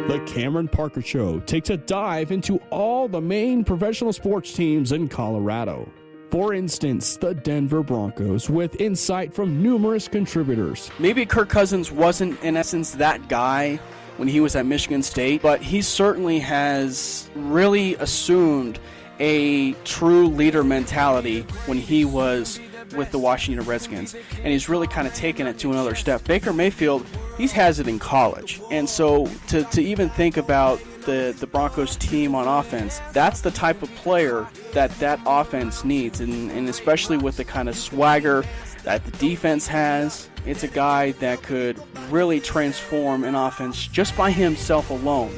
The Cameron Parker Show takes a dive into all the main professional sports teams in Colorado. For instance, the Denver Broncos, with insight from numerous contributors. Maybe Kirk Cousins wasn't, in essence, that guy when he was at Michigan State, but he certainly has really assumed a true leader mentality when he was with the Washington Redskins, and he's really kind of taken it to another step. Baker Mayfield, he has it in college, and so to even think about the Broncos team on offense, that's the type of player that offense needs, and especially with the kind of swagger that the defense has, it's a guy that could really transform an offense just by himself alone.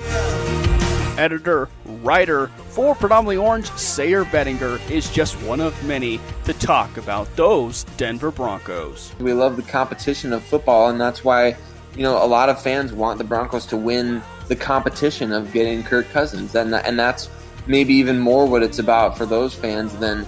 Editor, writer for Predominantly Orange, Sayer Bettinger is just one of many to talk about those Denver Broncos. We love the competition of football, and that's why, a lot of fans want the Broncos to win the competition of getting Kirk Cousins, and that's maybe even more what it's about for those fans than,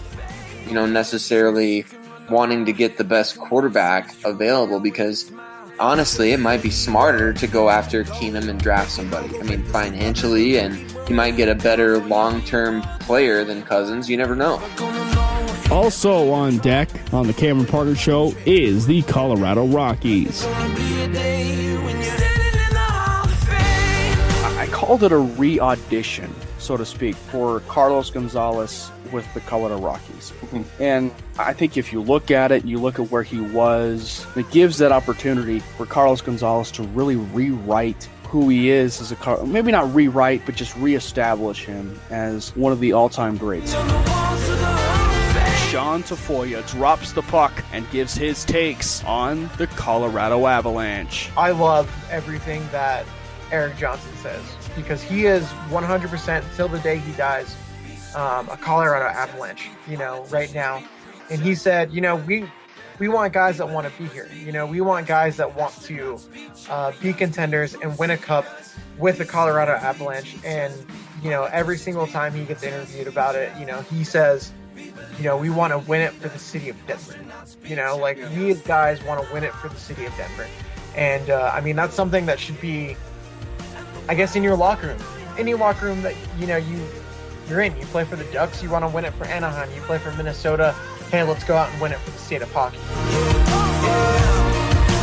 necessarily wanting to get the best quarterback available, because honestly, it might be smarter to go after Keenum and draft somebody. I mean, financially, and you might get a better long-term player than Cousins. You never know. Also on deck on the Cameron Parker Show is the Colorado Rockies. I called it a re-audition, so to speak, for Carlos Gonzalez with the Colorado Rockies. And I think if you look at it, you look at where he was, it gives that opportunity for Carlos Gonzalez to really rewrite who he is as a maybe not rewrite, but just reestablish him as one of the all-time greats. Sean Tafoya drops the puck and gives his takes on the Colorado Avalanche. I love everything that Eric Johnson says, because he is 100% till the day he dies a Colorado Avalanche, right now. And he said, we want guys that want to be here. We want guys that want to be contenders and win a cup with the Colorado Avalanche. And, every single time he gets interviewed about it, he says, we want to win it for the city of Denver. We as guys want to win it for the city of Denver. And, that's something that should be, I guess, in your locker room. Any locker room that, you're in. You play for the Ducks, you want to win it for Anaheim. You play for Minnesota, hey, let's go out and win it for the state of hockey.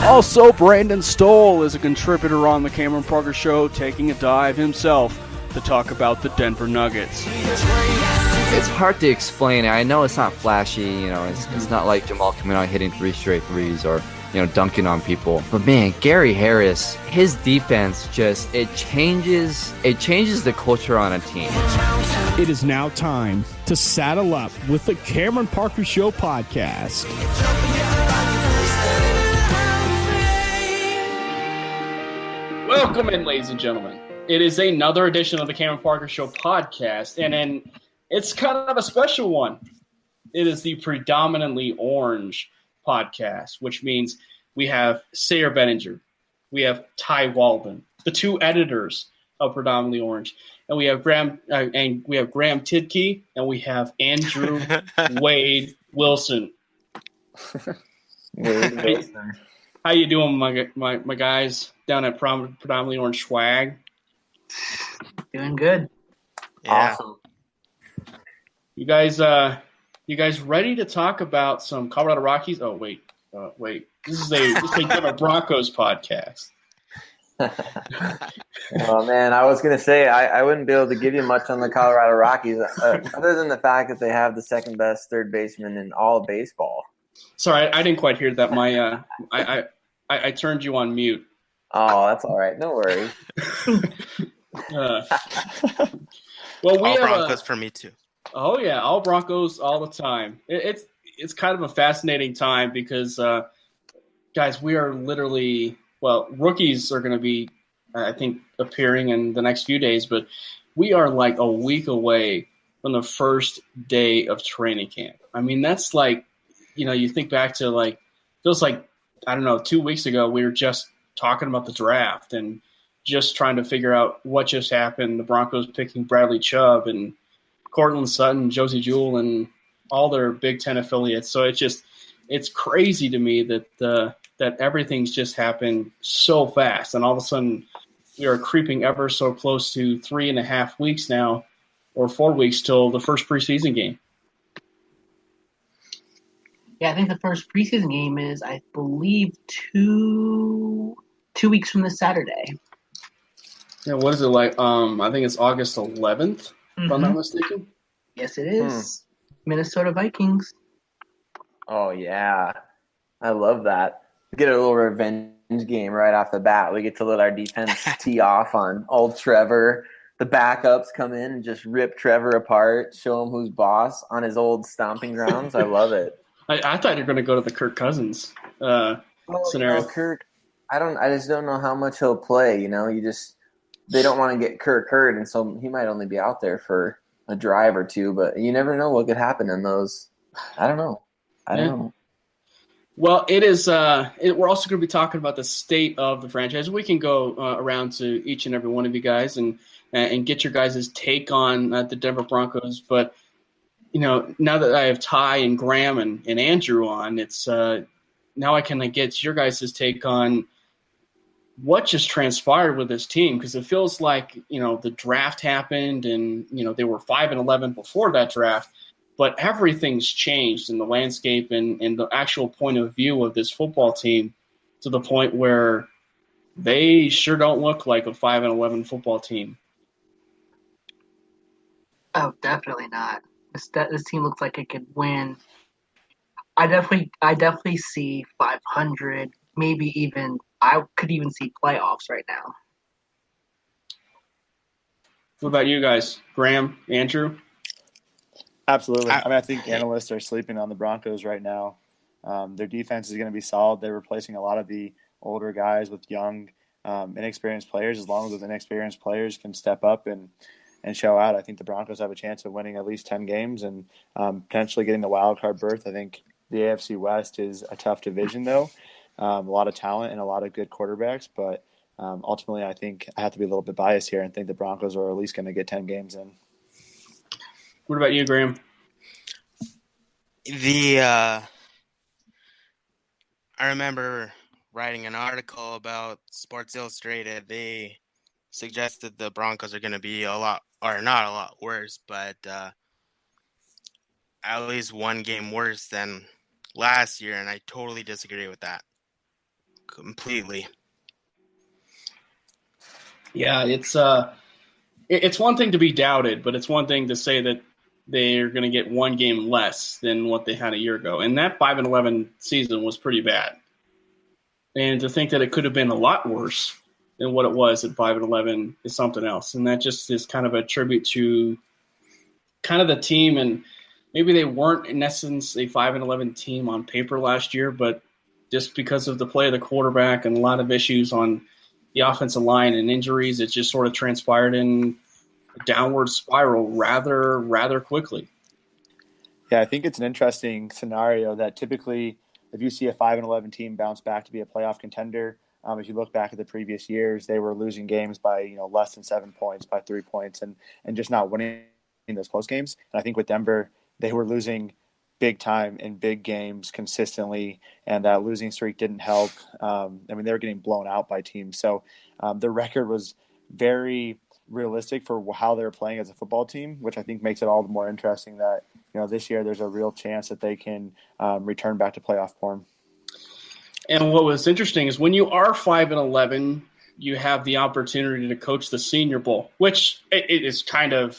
Also, Brandon Stoll is a contributor on the Cameron Parker Show, taking a dive himself to talk about the Denver Nuggets. It's hard to explain. I know it's not flashy, it's not like Jamal coming out hitting 3 straight threes or dunking on people. But man, Gary Harris, his defense it changes the culture on a team. It is now time to saddle up with the Cameron Parker Show podcast. Welcome in, ladies and gentlemen. It is another edition of the Cameron Parker Show podcast, and it's kind of a special one. It is the Predominantly Orange podcast, which means we have Sayer Bettinger, we have Ty Walden, the two editors of Predominantly Orange, and we have Graham Tidkey, and we have Andrew Wade Wilson. How you doing, my guys down at Predominantly Orange Swag? Doing good. Yeah. Awesome. You guys ready to talk about some Colorado Rockies? Oh wait. This is a Denver Broncos podcast. Oh man, I was gonna say I wouldn't be able to give you much on the Colorado Rockies, other than the fact that they have the second best third baseman in all of baseball. Sorry, I didn't quite hear that. My I turned you on mute. Oh, that's all right. No worries. Well, all Broncos for me too. Oh yeah, all Broncos all the time. It's kind of a fascinating time because, guys, we are literally rookies are going to be, I think, appearing in the next few days, but we are like a week away from the first day of training camp. I mean, that's like, you think back to feels like, I don't know, 2 weeks ago we were just talking about the draft and just trying to figure out what just happened. The Broncos picking Bradley Chubb and Cortland Sutton, Josie Jewell, and all their Big Ten affiliates. So it's crazy to me that everything's just happened so fast, and all of a sudden we are creeping ever so close to 3.5 weeks now, or 4 weeks till the first preseason game. Yeah, I think the first preseason game is, I believe, two weeks from this Saturday. Yeah, what is it like? I think it's August 11th, if I'm not mistaken. Yes, it is. Minnesota Vikings. Oh, yeah. I love that. Get a little revenge game right off the bat. We get to let our defense tee off on old Trevor. The backups come in and just rip Trevor apart, show him who's boss on his old stomping grounds. I love it. I thought you were going to go to the Kirk Cousins Well, scenario. Kirk, I just don't know how much he'll play. They don't want to get Kirk hurt, and so he might only be out there for a drive or two. But you never know what could happen in those. I don't know. I don't know. Well, it is. We're also going to be talking about the state of the franchise. We can go around to each and every one of you guys and get your guys' take on the Denver Broncos. But now that I have Ty and Graham and Andrew on, it's now I can get your guys' take on what just transpired with this team, because it feels like the draft happened and they were 5-11 before that draft. But everything's changed in the landscape and the actual point of view of this football team, to the point where they sure don't look like a 5-11 football team. Oh, definitely not. This team looks like it could win. I definitely see 500, maybe even I could even see playoffs right now. What about you guys, Graham, Andrew? Absolutely. I think analysts are sleeping on the Broncos right now. Their defense is going to be solid. They're replacing a lot of the older guys with young, inexperienced players. As long as those inexperienced players can step up and show out, I think the Broncos have a chance of winning at least 10 games and potentially getting the wild card berth. I think the AFC West is a tough division, though. A lot of talent and a lot of good quarterbacks, but ultimately I think I have to be a little bit biased here and think the Broncos are at least going to get 10 games in. What about you, Graham? I remember writing an article about Sports Illustrated. They suggested the Broncos are going to be not a lot worse, but at least one game worse than last year, and I totally disagree with that. Completely. Yeah, it's one thing to be doubted, but it's one thing to say that they're going to get one game less than what they had a year ago. And that 5-11 season was pretty bad. And to think that it could have been a lot worse than what it was at 5-11 is something else. And that just is kind of a tribute to kind of the team. And maybe they weren't, in essence, a 5-11 team on paper last year, but just because of the play of the quarterback and a lot of issues on the offensive line and injuries, it just sort of transpired in a downward spiral rather quickly. Yeah, I think it's an interesting scenario that typically if you see a 5-11 team bounce back to be a playoff contender, if you look back at the previous years, they were losing games by less than 7 points, by 3 points, and just not winning those close games. And I think with Denver, they were losing big time in big games consistently, and that losing streak didn't help. They were getting blown out by teams. So the record was very realistic for how they're playing as a football team, which I think makes it all the more interesting that this year there's a real chance that they can return back to playoff form. And what was interesting is when you are 5-11, you have the opportunity to coach the Senior Bowl, which it is kind of,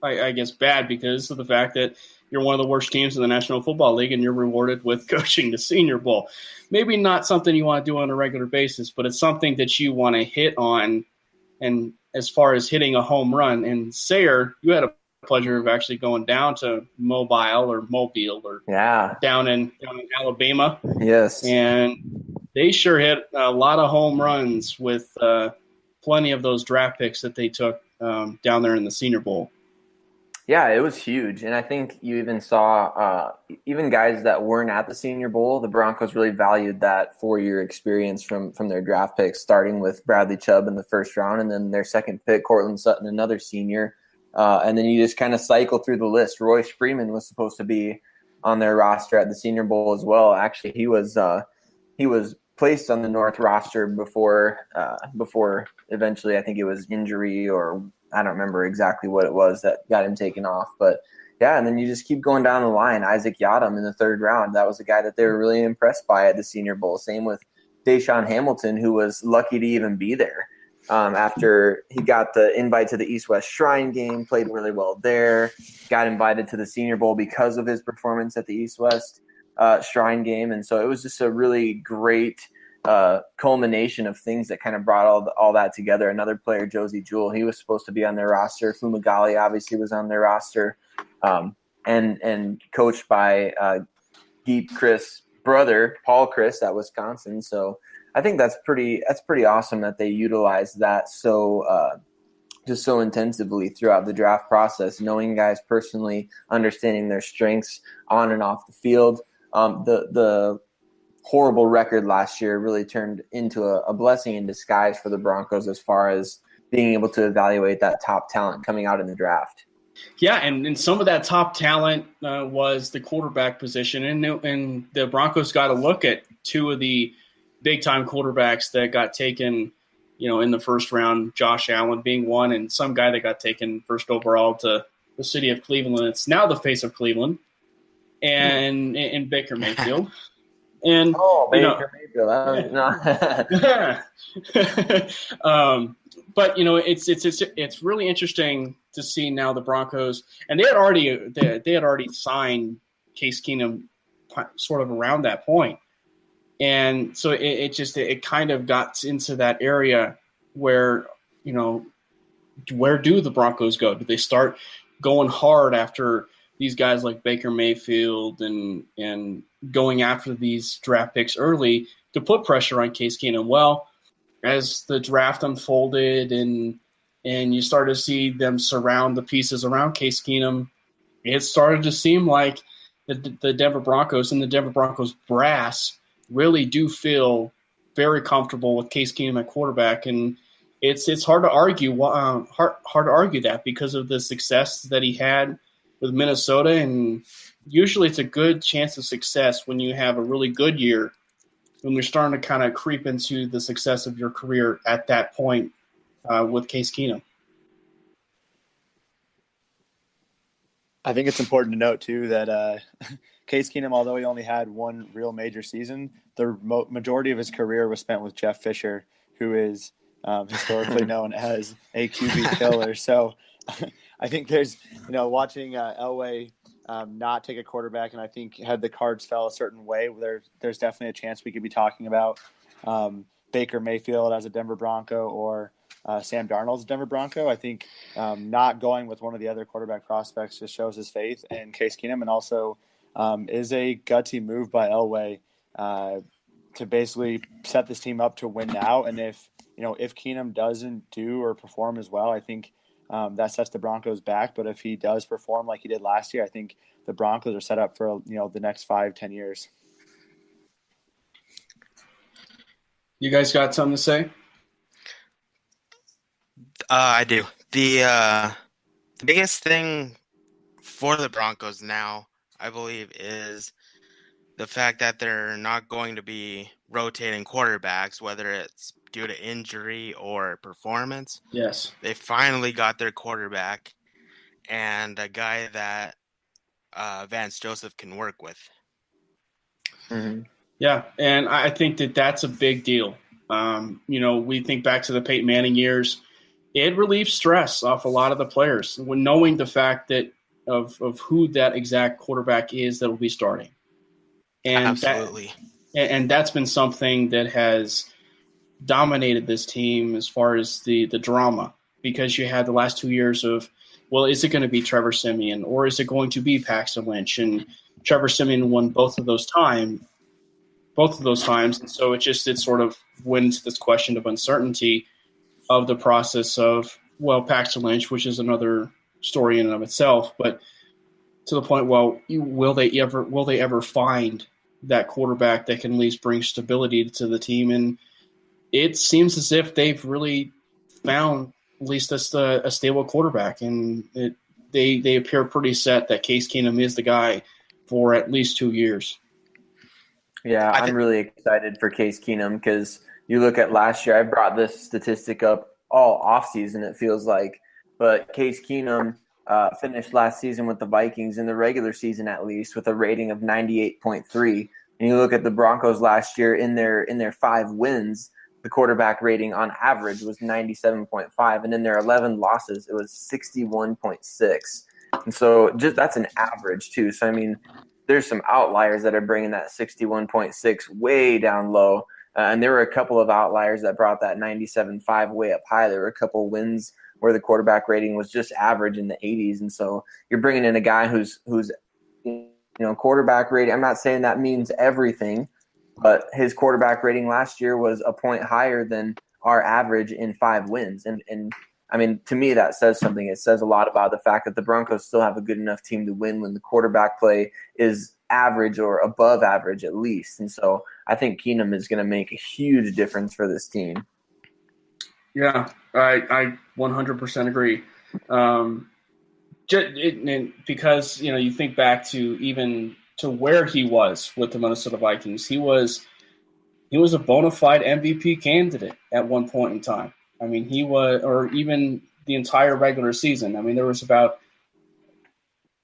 I guess, bad because of the fact that you're one of the worst teams in the National Football League and you're rewarded with coaching the Senior Bowl. Maybe not something you want to do on a regular basis, but it's something that you want to hit on. And as far as hitting a home run, and Sayer, you had a pleasure of actually going down to Mobile or down in Alabama. Yes. And they sure hit a lot of home runs with plenty of those draft picks that they took down there in the Senior Bowl. Yeah, it was huge. And I think you even saw even guys that weren't at the Senior Bowl, the Broncos really valued that 4-year experience from their draft picks, starting with Bradley Chubb in the first round and then their second pick, Cortland Sutton, another senior. And then you just kind of cycle through the list. Royce Freeman was supposed to be on their roster at the Senior Bowl as well. Actually, he was placed on the North roster before eventually I think it was injury, or I don't remember exactly what it was that got him taken off. But yeah, and then you just keep going down the line. Isaac Yadam in the 3rd round. That was a guy that they were really impressed by at the Senior Bowl. Same with Deshaun Hamilton, who was lucky to even be there. After he got the invite to the East-West Shrine game, played really well there, got invited to the Senior Bowl because of his performance at the East-West Shrine game. And so it was just a really great culmination of things that kind of brought all that together. Another player, Josie Jewell, he was supposed to be on their roster. Fumagalli obviously was on their roster, and coached by Geep Chris' brother, Paul Chris, at Wisconsin. So I think that's pretty awesome that they utilized that just so intensively throughout the draft process, knowing guys personally, understanding their strengths on and off the field. The horrible record last year really turned into a blessing in disguise for the Broncos as far as being able to evaluate that top talent coming out in the draft. Yeah, and some of that top talent was the quarterback position, and the Broncos got a look at 2 of the big-time quarterbacks that got taken, in the 1st round, Josh Allen being one, and some guy that got taken 1st overall to the city of Cleveland. It's now the face of Cleveland, and Baker Mayfield. And Baker Mayfield. But it's really interesting to see now the Broncos, and they had already signed Case Keenum sort of around that point, and so it kind of got into that area where where do the Broncos go? Do they start going hard after these guys like Baker Mayfield and going after these draft picks early to put pressure on Case Keenum? Well, as the draft unfolded and you started to see them surround the pieces around Case Keenum, it started to seem like the Denver Broncos and the Denver Broncos brass really do feel very comfortable with Case Keenum at quarterback, and it's hard to argue hard to argue that because of the success that he had with Minnesota, and usually it's a good chance of success when you have a really good year, when you're starting to kind of creep into the success of your career at that point with Case Keenum. I think it's important to note, too, that Case Keenum, although he only had one real major season, the majority of his career was spent with Jeff Fisher, who is historically known as a QB killer. So I think there's, watching Elway not take a quarterback, and I think had the cards fell a certain way, there's definitely a chance we could be talking about Baker Mayfield as a Denver Bronco or Sam Darnold as a Denver Bronco. I think not going with one of the other quarterback prospects just shows his faith in Case Keenum, and also is a gutsy move by Elway to basically set this team up to win now. And if Keenum doesn't do or perform as well, I think that sets the Broncos back. But if he does perform like he did last year, I think the Broncos are set up for the next 5-10 years. You guys got something to say? I do. The biggest thing for the Broncos now, I believe, is the fact that they're not going to be rotating quarterbacks, whether it's due to injury or performance. Yes. They finally got their quarterback and a guy that Vance Joseph can work with. Mm-hmm. Yeah, and I think that's a big deal. We think back to the Peyton Manning years. It relieves stress off a lot of the players when knowing the fact that of who that exact quarterback is that will be starting. And absolutely. And that's been something that has dominated this team as far as the drama, because you had the last 2 years of, well, is it going to be Trevor Siemian or is it going to be Paxton Lynch? And Trevor Siemian won both of those times. And so it sort of went into this question of uncertainty of the process of, well, Paxton Lynch, which is another story in and of itself, but to the point, well, will they ever find that quarterback that can at least bring stability to the team? And it seems as if they've really found at least a stable quarterback, and they appear pretty set that Case Keenum is the guy for at least 2 years. Yeah, I'm really excited for Case Keenum because you look at last year. I brought this statistic up all offseason, it feels like. But Case Keenum finished last season with the Vikings in the regular season, at least, with a rating of 98.3. And you look at the Broncos last year in their 5 wins, the quarterback rating on average was 97.5, and in their 11 losses, it was 61.6. And so just that's an average too. So I mean, there's some outliers that are bringing that 61.6 way down low. And there were a couple of outliers that brought that 97.5 way up high. There were a couple wins where the quarterback rating was just average in the 80s. And so you're bringing in a guy who's quarterback rating. I'm not saying that means everything, but his quarterback rating last year was a point higher than our average in 5 wins. And I mean, to me, that says something. It says a lot about the fact that the Broncos still have a good enough team to win when the quarterback play is average or above average at least. And so I think Keenum is going to make a huge difference for this team. Yeah, I 100% agree. Because, you think back to where he was with the Minnesota Vikings. He was a bona fide MVP candidate at one point in time. I mean, he was, or even the entire regular season. I mean, there was about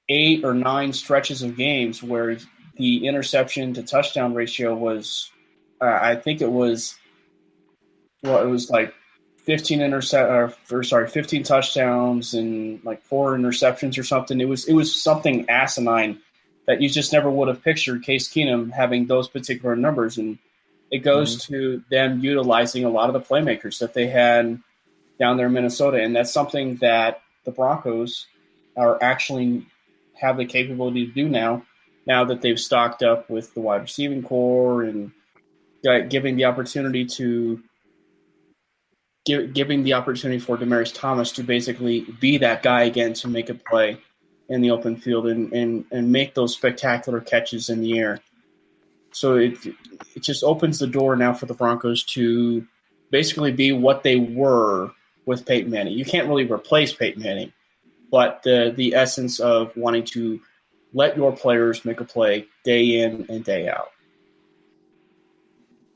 8 or 9 stretches of games where the interception to touchdown ratio was, I think it was like 15 touchdowns and like 4 interceptions or something. It was something asinine that you just never would have pictured Case Keenum having those particular numbers. And it goes to them utilizing a lot of the playmakers that they had down there in Minnesota. And that's something that the Broncos are actually have the capability to do now that they've stocked up with the wide receiving core and giving the opportunity for Demaryius Thomas to basically be that guy again to make a play in the open field and make those spectacular catches in the air. So it just opens the door now for the Broncos to basically be what they were with Peyton Manning. You can't really replace Peyton Manning, but the essence of wanting to let your players make a play day in and day out.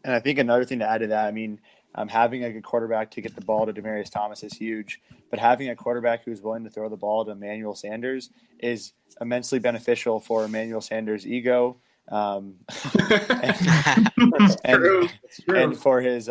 And I think another thing to add to that, I mean, having a good quarterback to get the ball to Demaryius Thomas is huge, but having a quarterback who's willing to throw the ball to Emmanuel Sanders is immensely beneficial for Emmanuel Sanders' ego, and and for his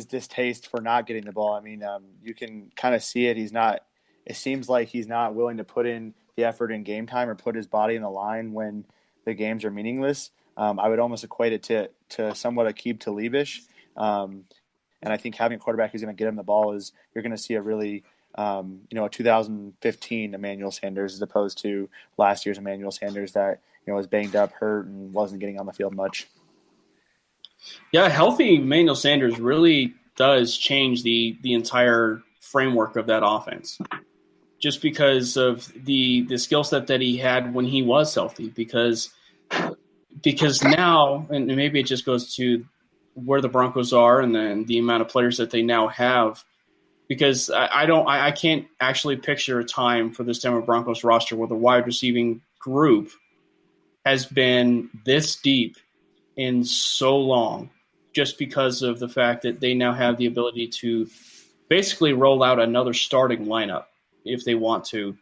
distaste for not getting the ball. I mean, you can kind of see it. It seems like he's not willing to put in the effort in game time or put his body in the line when the games are meaningless. I would almost equate it to somewhat Aqib Talib-ish. And I think having a quarterback who's going to get him the ball you're going to see a really, a 2015 Emmanuel Sanders as opposed to last year's Emmanuel Sanders that, was banged up, hurt, and wasn't getting on the field much. Yeah, healthy Emmanuel Sanders really does change the entire framework of that offense. Just because of the skill set that he had when he was healthy, because now, and maybe it just goes to where the Broncos are and then the amount of players that they now have, because I can't actually picture a time for this Denver Broncos roster where the wide receiving group has been this deep in so long, just because of the fact that they now have the ability to basically roll out another starting lineup if they want to.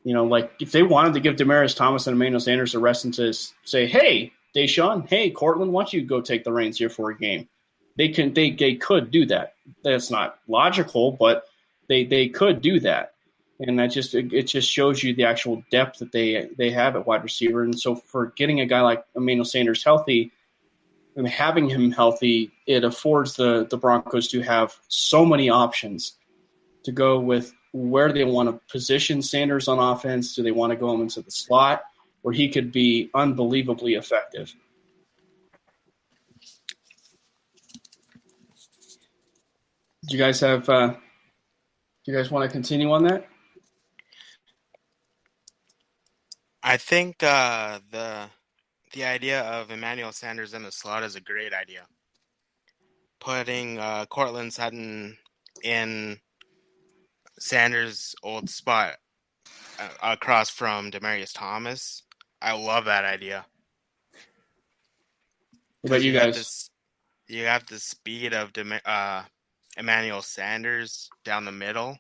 Like if they wanted to give Demaryius Thomas and Emmanuel Sanders a rest and to say, hey, Deshaun, hey, Cortland, why don't you go take the reins here for a game? They could do that. That's not logical, but they could do that. And it just shows you the actual depth that they have at wide receiver. And so for getting a guy like Emmanuel Sanders healthy and having him healthy, it affords the Broncos to have so many options to go with where they want to position Sanders on offense. Do they want to go him into the slot where he could be unbelievably effective? Do you guys want to continue on that? I think the idea of Emmanuel Sanders in the slot is a great idea. Putting Cortland Sutton in Sanders' old spot across from Demaryius Thomas, I love that idea. What about you guys? You have the speed of Emmanuel Sanders down the middle.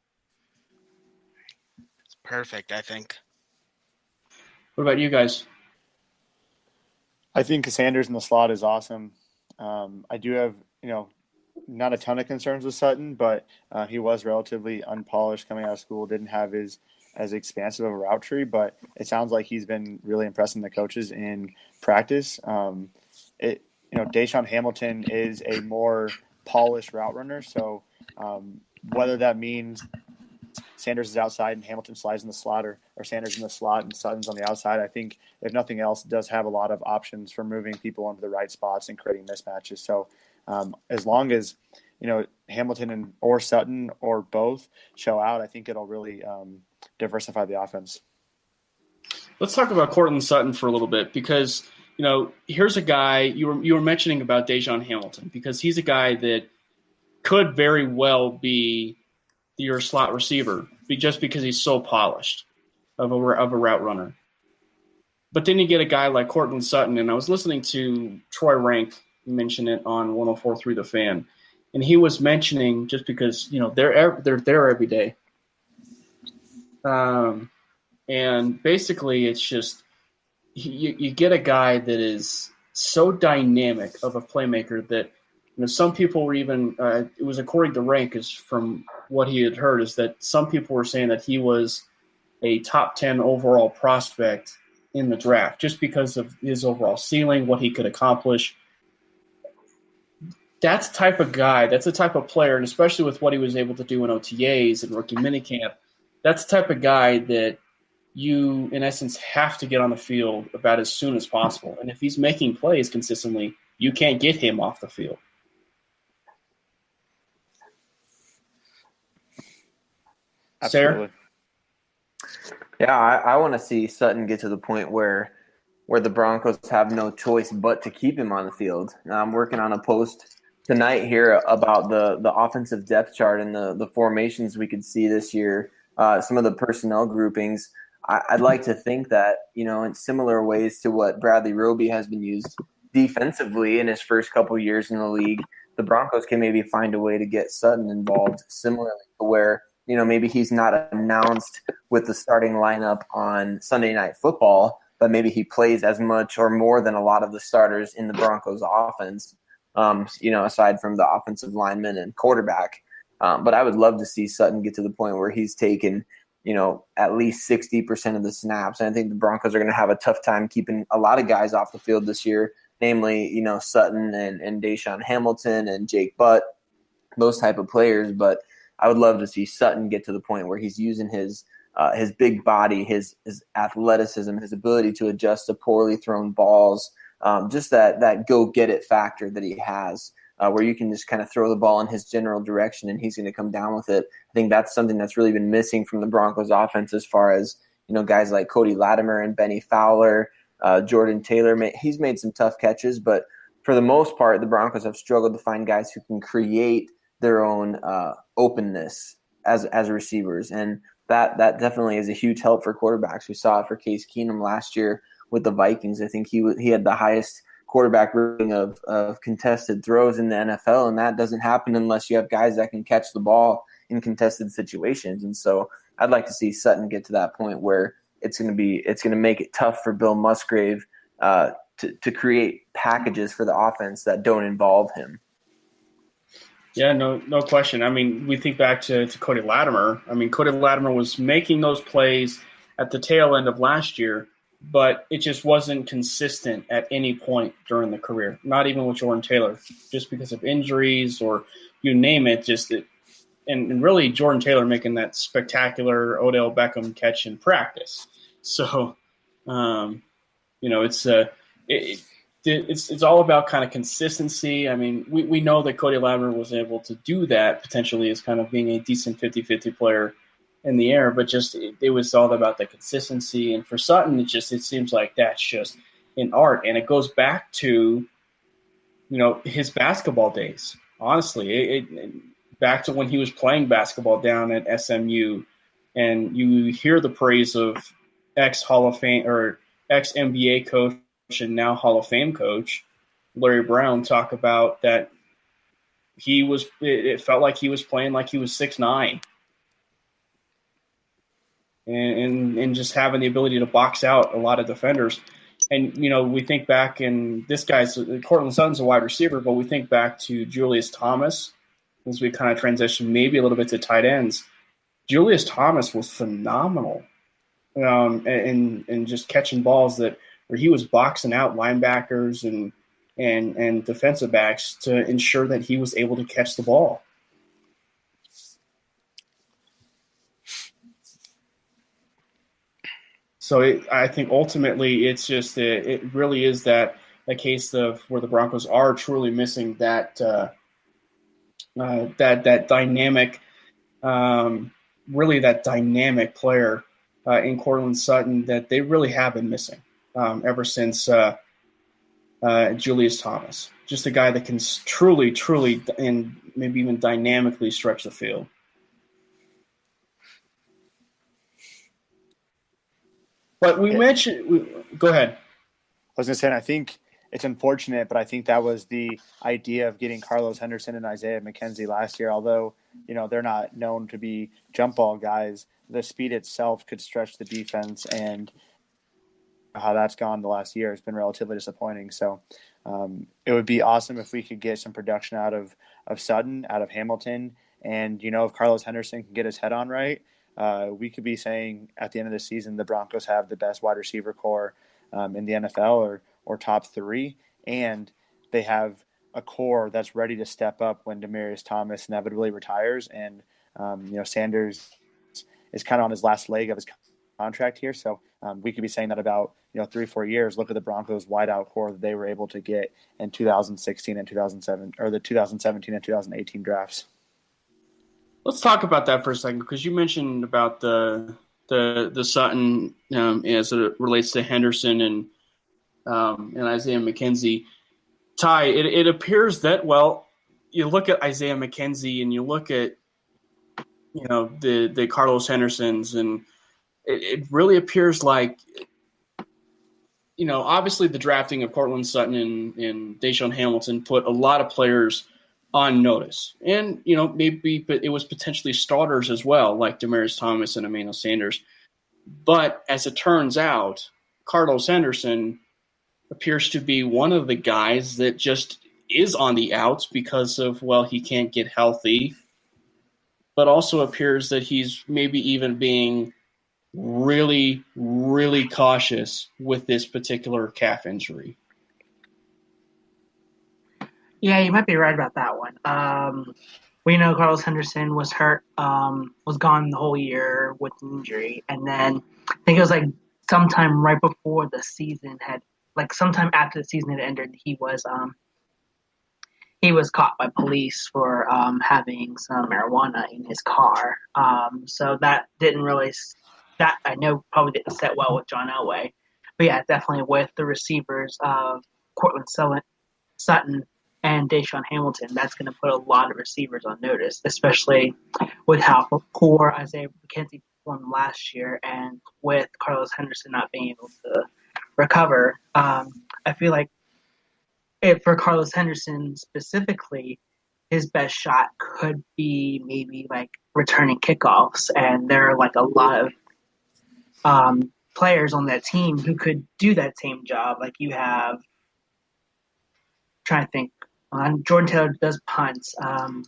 It's perfect, I think. What about you guys? I think Sanders in the slot is awesome. I do have, not a ton of concerns with Sutton, but he was relatively unpolished coming out of school, didn't have as expansive of a route tree, but it sounds like he's been really impressing the coaches in practice. Deshaun Hamilton is a more polished route runner, so whether that means Sanders is outside and Hamilton slides in the slot, or Sanders in the slot and Sutton's on the outside, I think, if nothing else, does have a lot of options for moving people into the right spots and creating mismatches. So as long as, Hamilton or Sutton or both show out, I think it'll really diversify the offense. Let's talk about Cortland Sutton for a little bit, because here's a guy you were mentioning about Deshaun Hamilton, because he's a guy that could very well be your slot receiver just because he's so polished of a route runner. But then you get a guy like Cortland Sutton, and I was listening to Troy Rank mention it on 104.3 The Fan, and he was mentioning, just because they're there every day, and basically it's just you get a guy that is so dynamic of a playmaker that some people were even it was according to Rank, is from what he had heard, is that some people were saying that he was a top 10 overall prospect in the draft just because of his overall ceiling, what he could accomplish. That's the type of guy, that's the type of player, and especially with what he was able to do in OTAs and rookie minicamp, that's the type of guy that you, in essence, have to get on the field about as soon as possible. And if he's making plays consistently, you can't get him off the field. Absolutely. Sarah? Yeah, I want to see Sutton get to the point where the Broncos have no choice but to keep him on the field. Now, I'm working on a post tonight here about the offensive depth chart and the formations we could see this year, some of the personnel groupings. I'd like to think that, in similar ways to what Bradley Roby has been used defensively in his first couple of years in the league, the Broncos can maybe find a way to get Sutton involved similarly to where, maybe he's not announced with the starting lineup on Sunday Night Football, but maybe he plays as much or more than a lot of the starters in the Broncos offense, aside from the offensive lineman and quarterback. But I would love to see Sutton get to the point where he's taken, at least 60% of the snaps. And I think the Broncos are going to have a tough time keeping a lot of guys off the field this year, namely, Sutton and Deshaun Hamilton and Jake Butt, those type of players. But I would love to see Sutton get to the point where he's using his big body, his athleticism, his ability to adjust to poorly thrown balls, just that go-get-it factor that he has, where you can just kind of throw the ball in his general direction and he's going to come down with it. I think that's something that's really been missing from the Broncos offense as far as, guys like Cody Latimer and Benny Fowler, Jordan Taylor. He's made some tough catches, but for the most part, the Broncos have struggled to find guys who can create their own openness as receivers. And that definitely is a huge help for quarterbacks. We saw it for Case Keenum last year with the Vikings. I think he had the highest quarterback rating of contested throws in the NFL, and that doesn't happen unless you have guys that can catch the ball in contested situations. And so I'd like to see Sutton get to that point where it's going to make it tough for Bill Musgrave to create packages for the offense that don't involve him. Yeah, no question. I mean, we think back to Cody Latimer. I mean, Cody Latimer was making those plays at the tail end of last year, but it just wasn't consistent at any point during the career, not even with Jordan Taylor, just because of injuries or you name it. And really Jordan Taylor making that spectacular Odell Beckham catch in practice. So, it's all about kind of consistency. I mean, we know that Cody Latimer was able to do that potentially as kind of being a decent 50-50 player in the air, but just it was all about the consistency. And for Sutton, it seems like that's just an art. And it goes back to, his basketball days, honestly. Back to when he was playing basketball down at SMU, and you hear the praise of ex-Hall of Fame or ex-NBA coach and now Hall of Fame coach Larry Brown talk about that it felt like he was playing like he was 6'9", and just having the ability to box out a lot of defenders. And, we think back, and this guy's Cortland Sutton's a wide receiver, but we think back to Julius Thomas as we kind of transition maybe a little bit to tight ends. Julius Thomas was phenomenal, and just catching balls where he was boxing out linebackers and defensive backs to ensure that he was able to catch the ball. So I think ultimately it's just it really is that a case of where the Broncos are truly missing that that dynamic, really that dynamic player in Cortland Sutton that they really have been missing ever since Julius Thomas. Just a guy that can truly, and maybe even dynamically stretch the field. But we mentioned – go ahead. I was going to say, and I think it's unfortunate, but I think that was the idea of getting Carlos Henderson and Isaiah McKenzie last year. Although, they're not known to be jump ball guys, the speed itself could stretch the defense, and how that's gone the last year has been relatively disappointing. So it would be awesome if we could get some production out of Sutton, out of Hamilton, and, if Carlos Henderson can get his head on right, we could be saying at the end of the season the Broncos have the best wide receiver core in the NFL or top three, and they have a core that's ready to step up when Demaryius Thomas inevitably retires, and Sanders is kind of on his last leg of his contract here. So we could be saying that about 3-4 years. Look at the Broncos wideout core that they were able to get in 2016 and 2007, or the 2017 and 2018 drafts. Let's talk about that for a second, because you mentioned about the Sutton as it relates to Henderson and Isaiah McKenzie. Ty, it appears that, you look at Isaiah McKenzie and you look at the Carlos Hendersons, and it really appears like obviously the drafting of Cortland Sutton and Deshaun Hamilton put a lot of players on notice. And, maybe it was potentially starters as well, like Demaryius Thomas and Emmanuel Sanders. But as it turns out, Carlos Henderson appears to be one of the guys that just is on the outs because of, he can't get healthy, but also appears that he's maybe even being really, really cautious with this particular calf injury. Yeah, you might be right about that one. We know Carlos Henderson was hurt, was gone the whole year with an injury. And then I think it was sometime right before the season sometime after the season had ended, he was caught by police for having some marijuana in his car. So that I know probably didn't set well with John Elway. But yeah, definitely with the receivers of Cortland Sutton and Deshaun Hamilton, that's going to put a lot of receivers on notice, especially with how poor Isaiah McKenzie performed last year, and with Carlos Henderson not being able to recover. I feel like for Carlos Henderson specifically, his best shot could be maybe returning kickoffs, and there are a lot of players on that team who could do that same job. You have, trying to think, Jordan Taylor does punts.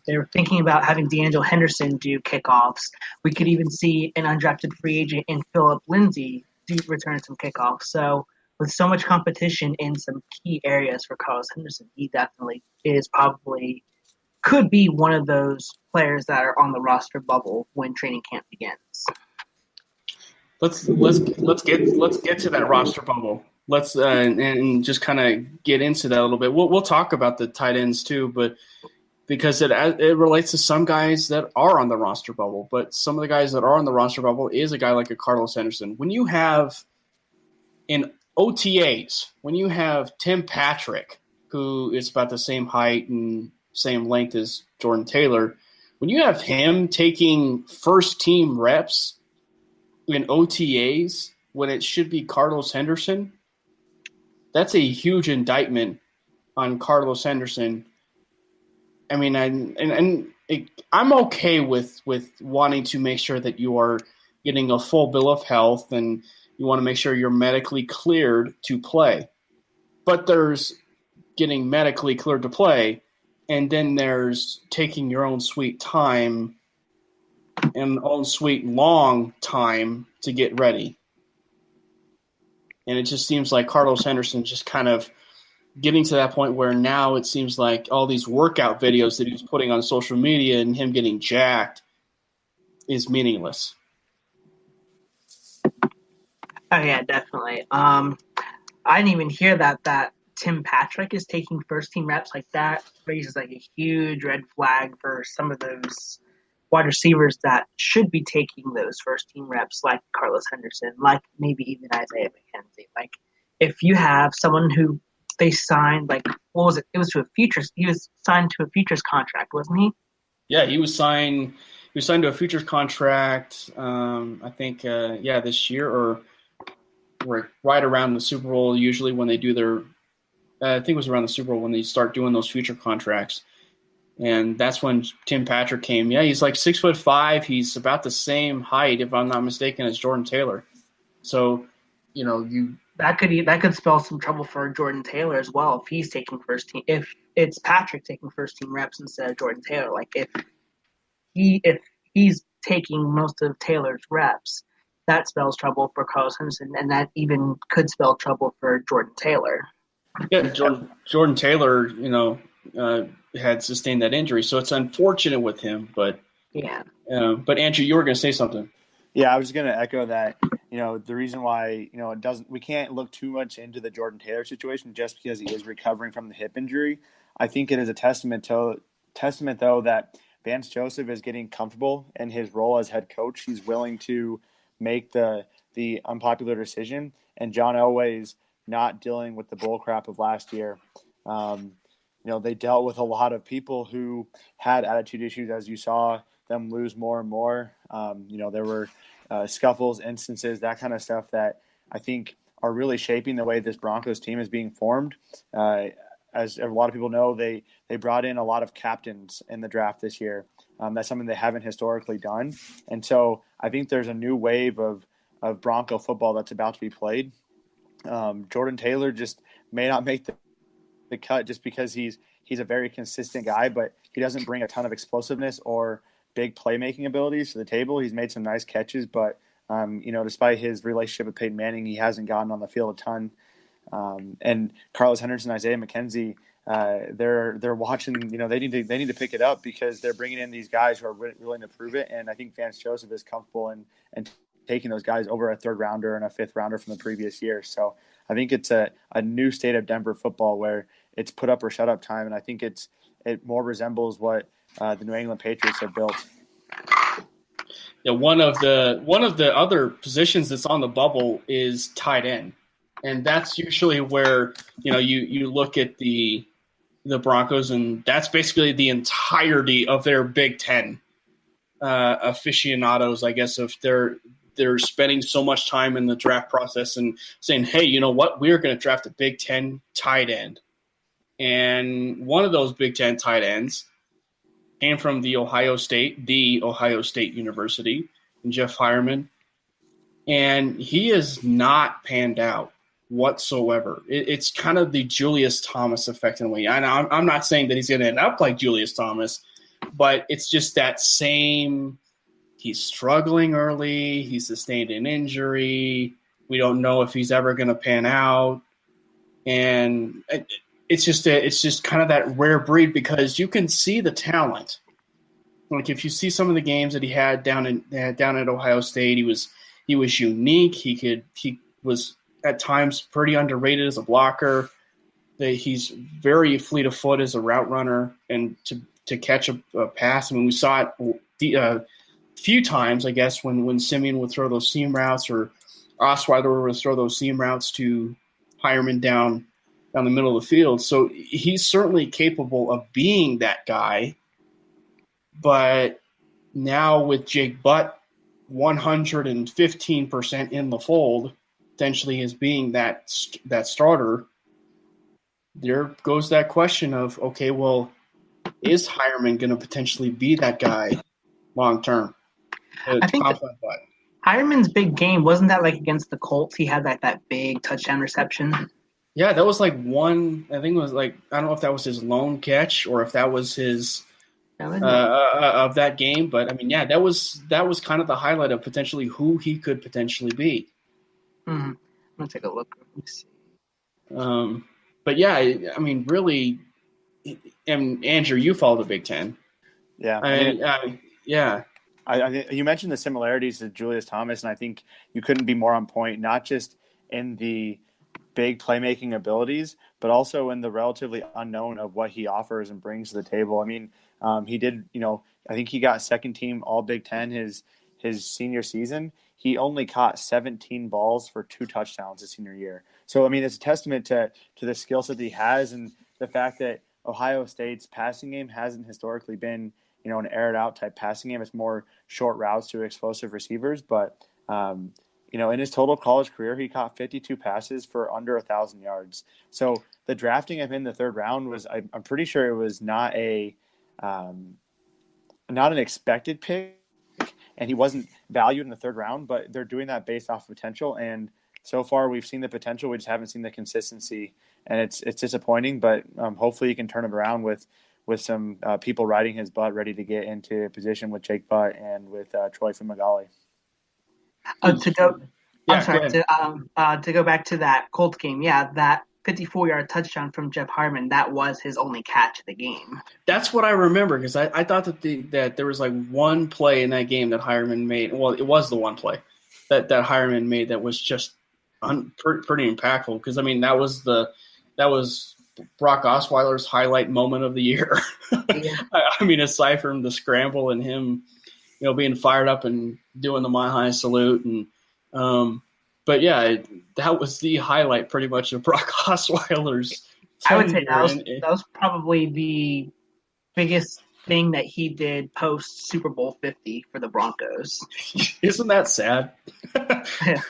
They were thinking about having D'Angelo Henderson do kickoffs. We could even see an undrafted free agent in Phillip Lindsay return some kickoffs. So with so much competition in some key areas for Carlos Henderson, he definitely could be one of those players that are on the roster bubble when training camp begins. Let's get to that roster bubble. Let's and just kind of get into that a little bit. We'll talk about the tight ends too, but because it relates to some guys that are on the roster bubble, but some of the guys that are on the roster bubble is a guy like a Carlos Henderson. When you have in OTAs, when you have Tim Patrick, who is about the same height and same length as Jordan Taylor, when you have him taking first team reps in OTAs when it should be Carlos Henderson, that's a huge indictment on Carlos Henderson. I mean, I'm okay with wanting to make sure that you are getting a full bill of health and you want to make sure you're medically cleared to play. But there's getting medically cleared to play, and then there's taking your own sweet time and own sweet long time to get ready. And it just seems like Carlos Henderson just kind of getting to that point where now it seems like all these workout videos that he was putting on social media and him getting jacked is meaningless. Oh yeah, definitely. I didn't even hear that Tim Patrick is taking first team reps. Like that raises like a huge red flag for some of those wide receivers that should be taking those first team reps, like Carlos Henderson, like maybe even Isaiah McKenzie. Like if you have someone who they signed, like what was it? It was to a futures. He was signed to a futures contract, wasn't he? Yeah, he was signed to a futures contract. I think this year or right around the Super Bowl. Usually when they do their, I think it was around the Super Bowl when they start doing those future contracts. And that's when Tim Patrick came. Yeah, he's like 6'5". He's about the same height, if I'm not mistaken, as Jordan Taylor. So, that could spell some trouble for Jordan Taylor as well if he's taking first team. If it's Patrick taking first team reps instead of Jordan Taylor, like if he's taking most of Taylor's reps, that spells trouble for Carlos Henderson, and that even could spell trouble for Jordan Taylor. Yeah, Jordan Taylor, had sustained that injury, so it's unfortunate with him. But yeah. But Andrew, you were going to say something. Yeah, I was going to echo that. The reason why we can't look too much into the Jordan Taylor situation just because he is recovering from the hip injury. I think it is a testament though that Vance Joseph is getting comfortable in his role as head coach. He's willing to make the unpopular decision, and John Elway's not dealing with the bullcrap of last year. They dealt with a lot of people who had attitude issues, as you saw them lose more and more. There were scuffles, instances, that kind of stuff that I think are really shaping the way this Broncos team is being formed. As a lot of people know, they brought in a lot of captains in the draft this year. That's something they haven't historically done. And so I think there's a new wave of Bronco football that's about to be played. Jordan Taylor just may not make the cut just because he's a very consistent guy, but he doesn't bring a ton of explosiveness or big playmaking abilities to the table. He's made some nice catches, but despite his relationship with Peyton Manning, he hasn't gotten on the field a ton. And Carlos Henderson, Isaiah McKenzie, they're watching. They need to pick it up because they're bringing in these guys who are willing to prove it. And I think Vance Joseph is comfortable and taking those guys over a third rounder and a fifth rounder from the previous year. So I think it's a new state of Denver football where it's put up or shut up time, and I think it more resembles what the New England Patriots have built. Yeah, one of the other positions that's on the bubble is tight end, and that's usually where you look at the Broncos, and that's basically the entirety of their Big Ten aficionados, I guess, if they're spending so much time in the draft process and saying, hey, you know what, we're going to draft a Big Ten tight end. And one of those Big Ten tight ends came from the Ohio State University, Jeff Hireman. And he is not panned out whatsoever. It's kind of the Julius Thomas effect in a way. And I'm not saying that he's going to end up like Julius Thomas, but it's just that same – he's struggling early. He sustained an injury. We don't know if he's ever going to pan out. And it's just kind of that rare breed because you can see the talent. Like if you see some of the games that he had down at Ohio State, he was unique. He was at times pretty underrated as a blocker. He's very fleet of foot as a route runner and to catch a pass. I mean, we saw it few times, I guess, when Simeon would throw those seam routes or Osweiler would throw those seam routes to Hireman down the middle of the field. So he's certainly capable of being that guy. But now with Jake Butt 115% in the fold, potentially as being that starter, there goes that question of, okay, well, is Hireman going to potentially be that guy long term to I think complement that? Hireman's big game wasn't that like against the Colts. He had that big touchdown reception. Yeah, that was like one. I think it was like, I don't know if that was his lone catch or if that was his of that game. But I mean, yeah, that was kind of the highlight of potentially who he could potentially be. Mm-hmm. I'm gonna take a look. Let me see. But yeah, I mean, really, and Andrew, you follow the Big Ten. Yeah, Yeah. You mentioned the similarities to Julius Thomas, and I think you couldn't be more on point, not just in the big playmaking abilities, but also in the relatively unknown of what he offers and brings to the table. I mean, he did, I think he got second team All Big Ten his senior season. He only caught 17 balls for 2 touchdowns his senior year. So, I mean, it's a testament to the skill set that he has and the fact that Ohio State's passing game hasn't historically been, an aired out type passing game. It's more short routes to explosive receivers. But, in his total college career, he caught 52 passes for under 1,000 yards. So the drafting of him in the 3rd round was, I'm pretty sure it was not an expected pick, and he wasn't valued in the 3rd round, but they're doing that based off potential. And so far we've seen the potential. We just haven't seen the consistency, and it's disappointing, but hopefully he can turn it around with some people riding his butt, ready to get into position with Jake Butt and with Troy Fumagalli. To go back to that Colts game, that 54-yard touchdown from Jeff Harmon, that was his only catch of the game. That's what I remember, because I thought that there was like one play in that game that Hireman made. Well, it was the one play that Hireman made that was just pretty impactful, because I mean that was Brock Osweiler's highlight moment of the year. Yeah. I mean, aside from the scramble and him, being fired up and doing the Mile High salute, and but yeah, that was the highlight pretty much of Brock Osweiler's. I would say that was probably the biggest thing that he did post Super Bowl 50 for the Broncos. Isn't that sad? Yeah.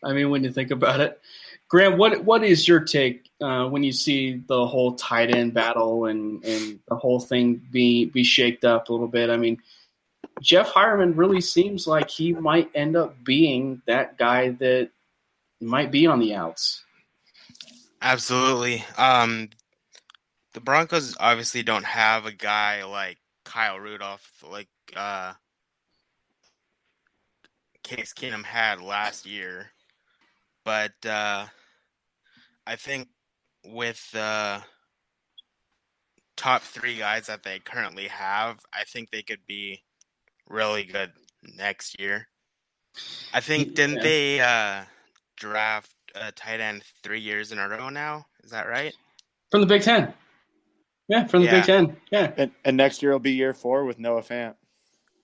I mean, when you think about it. Graham, what is your take when you see the whole tight end battle and the whole thing be shaked up a little bit? I mean, Jeff Hireman really seems like he might end up being that guy that might be on the outs. Absolutely. The Broncos obviously don't have a guy like Kyle Rudolph, like Case Keenum had last year. But I think with the top 3 guys that they currently have, I think they could be really good next year. I think, didn't they draft a tight end 3 years in a row now? Is that right? From the Big Ten. Yeah, from the Big Ten. Yeah. And next year will be year 4 with Noah Fant.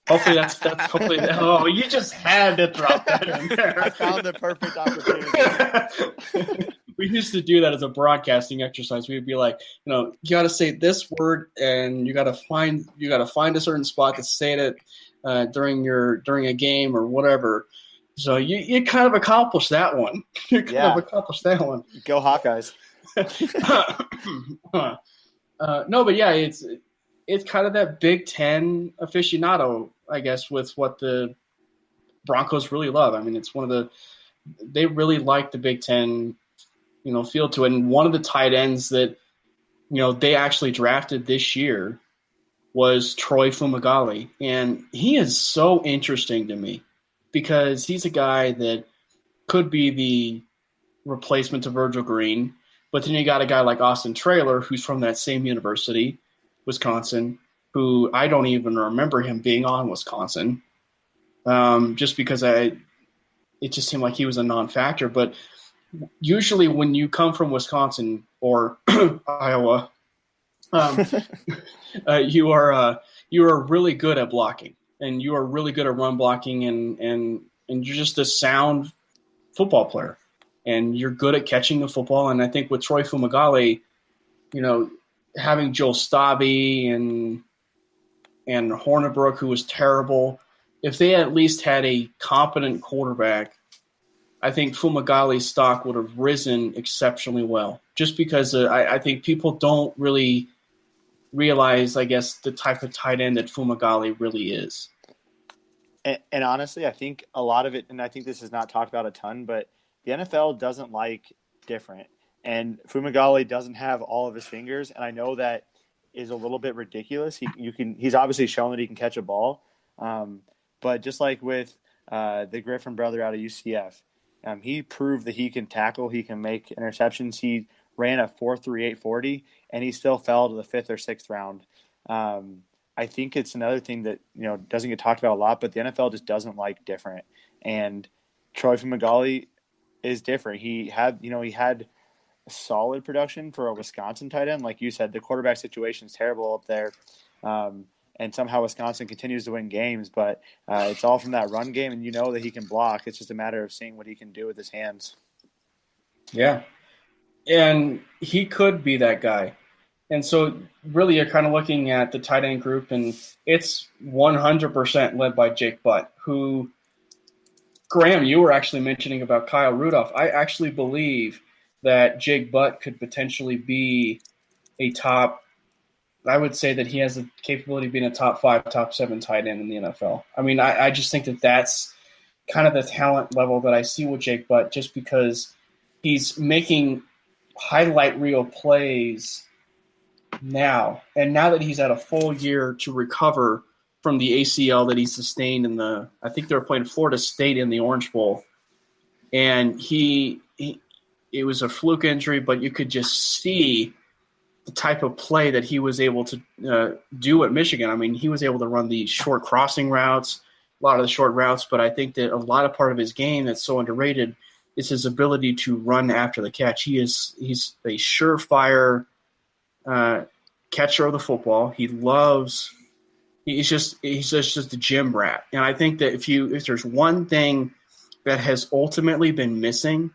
Hopefully that's hopefully. Oh, you just had to drop that in there. I found the perfect opportunity. We used to do that as a broadcasting exercise. We'd be like, you got to say this word, and you got to find a certain spot to say it during a game or whatever. So you kind of accomplished that one. You kind of accomplished that one. Go Hawkeyes. No, but yeah, it's kind of that Big Ten aficionado, I guess, with what the Broncos really love. I mean, it's they really like the Big Ten, feel to it. And one of the tight ends that, they actually drafted this year was Troy Fumagalli. And he is so interesting to me because he's a guy that could be the replacement to Virgil Green. But then you got a guy like Austin Traylor, who's from that same university, Wisconsin, who I don't even remember him being on Wisconsin, just because it just seemed like he was a non-factor. But usually when you come from Wisconsin or Iowa, you are really good at blocking, and you are really good at run blocking, and you're just a sound football player, and you're good at catching the football. And I think with Troy Fumagalli, having Joel Stabby and Hornibrook, who was terrible, if they at least had a competent quarterback, I think Fumagalli's stock would have risen exceptionally well. Just because I think people don't really realize, I guess, the type of tight end that Fumagalli really is. And honestly, I think a lot of it, and I think this is not talked about a ton, but the NFL doesn't like different. And Fumagalli doesn't have all of his fingers, and I know that is a little bit ridiculous. He's obviously shown that he can catch a ball, but just like with the Griffin brother out of UCF, he proved that he can tackle, he can make interceptions. He ran a 4.38 40, and he still fell to the 5th or 6th round. I think it's another thing that doesn't get talked about a lot, but the NFL just doesn't like different. And Troy Fumagalli is different. He had solid production for a Wisconsin tight end, like you said. The quarterback situation is terrible up there, and somehow Wisconsin continues to win games. But it's all from that run game, and that he can block. It's just a matter of seeing what he can do with his hands. Yeah, and he could be that guy. And so really you're kind of looking at the tight end group, and it's 100% led by Jake Butt, who, Graham, you were actually mentioning about Kyle Rudolph. I actually believe that Jake Butt could potentially be a top – I would say that he has the capability of being a top 5, top 7 tight end in the NFL. I mean, I just think that that's kind of the talent level that I see with Jake Butt, just because he's making highlight reel plays now. And now that he's had a full year to recover from the ACL that he sustained I think they were playing Florida State in the Orange Bowl. And it was a fluke injury, but you could just see the type of play that he was able to do at Michigan. I mean, he was able to run these short crossing routes, a lot of the short routes, but I think that a lot of part of his game that's so underrated is his ability to run after the catch. He's a surefire catcher of the football. He's just a gym rat. And I think that if there's one thing that has ultimately been missing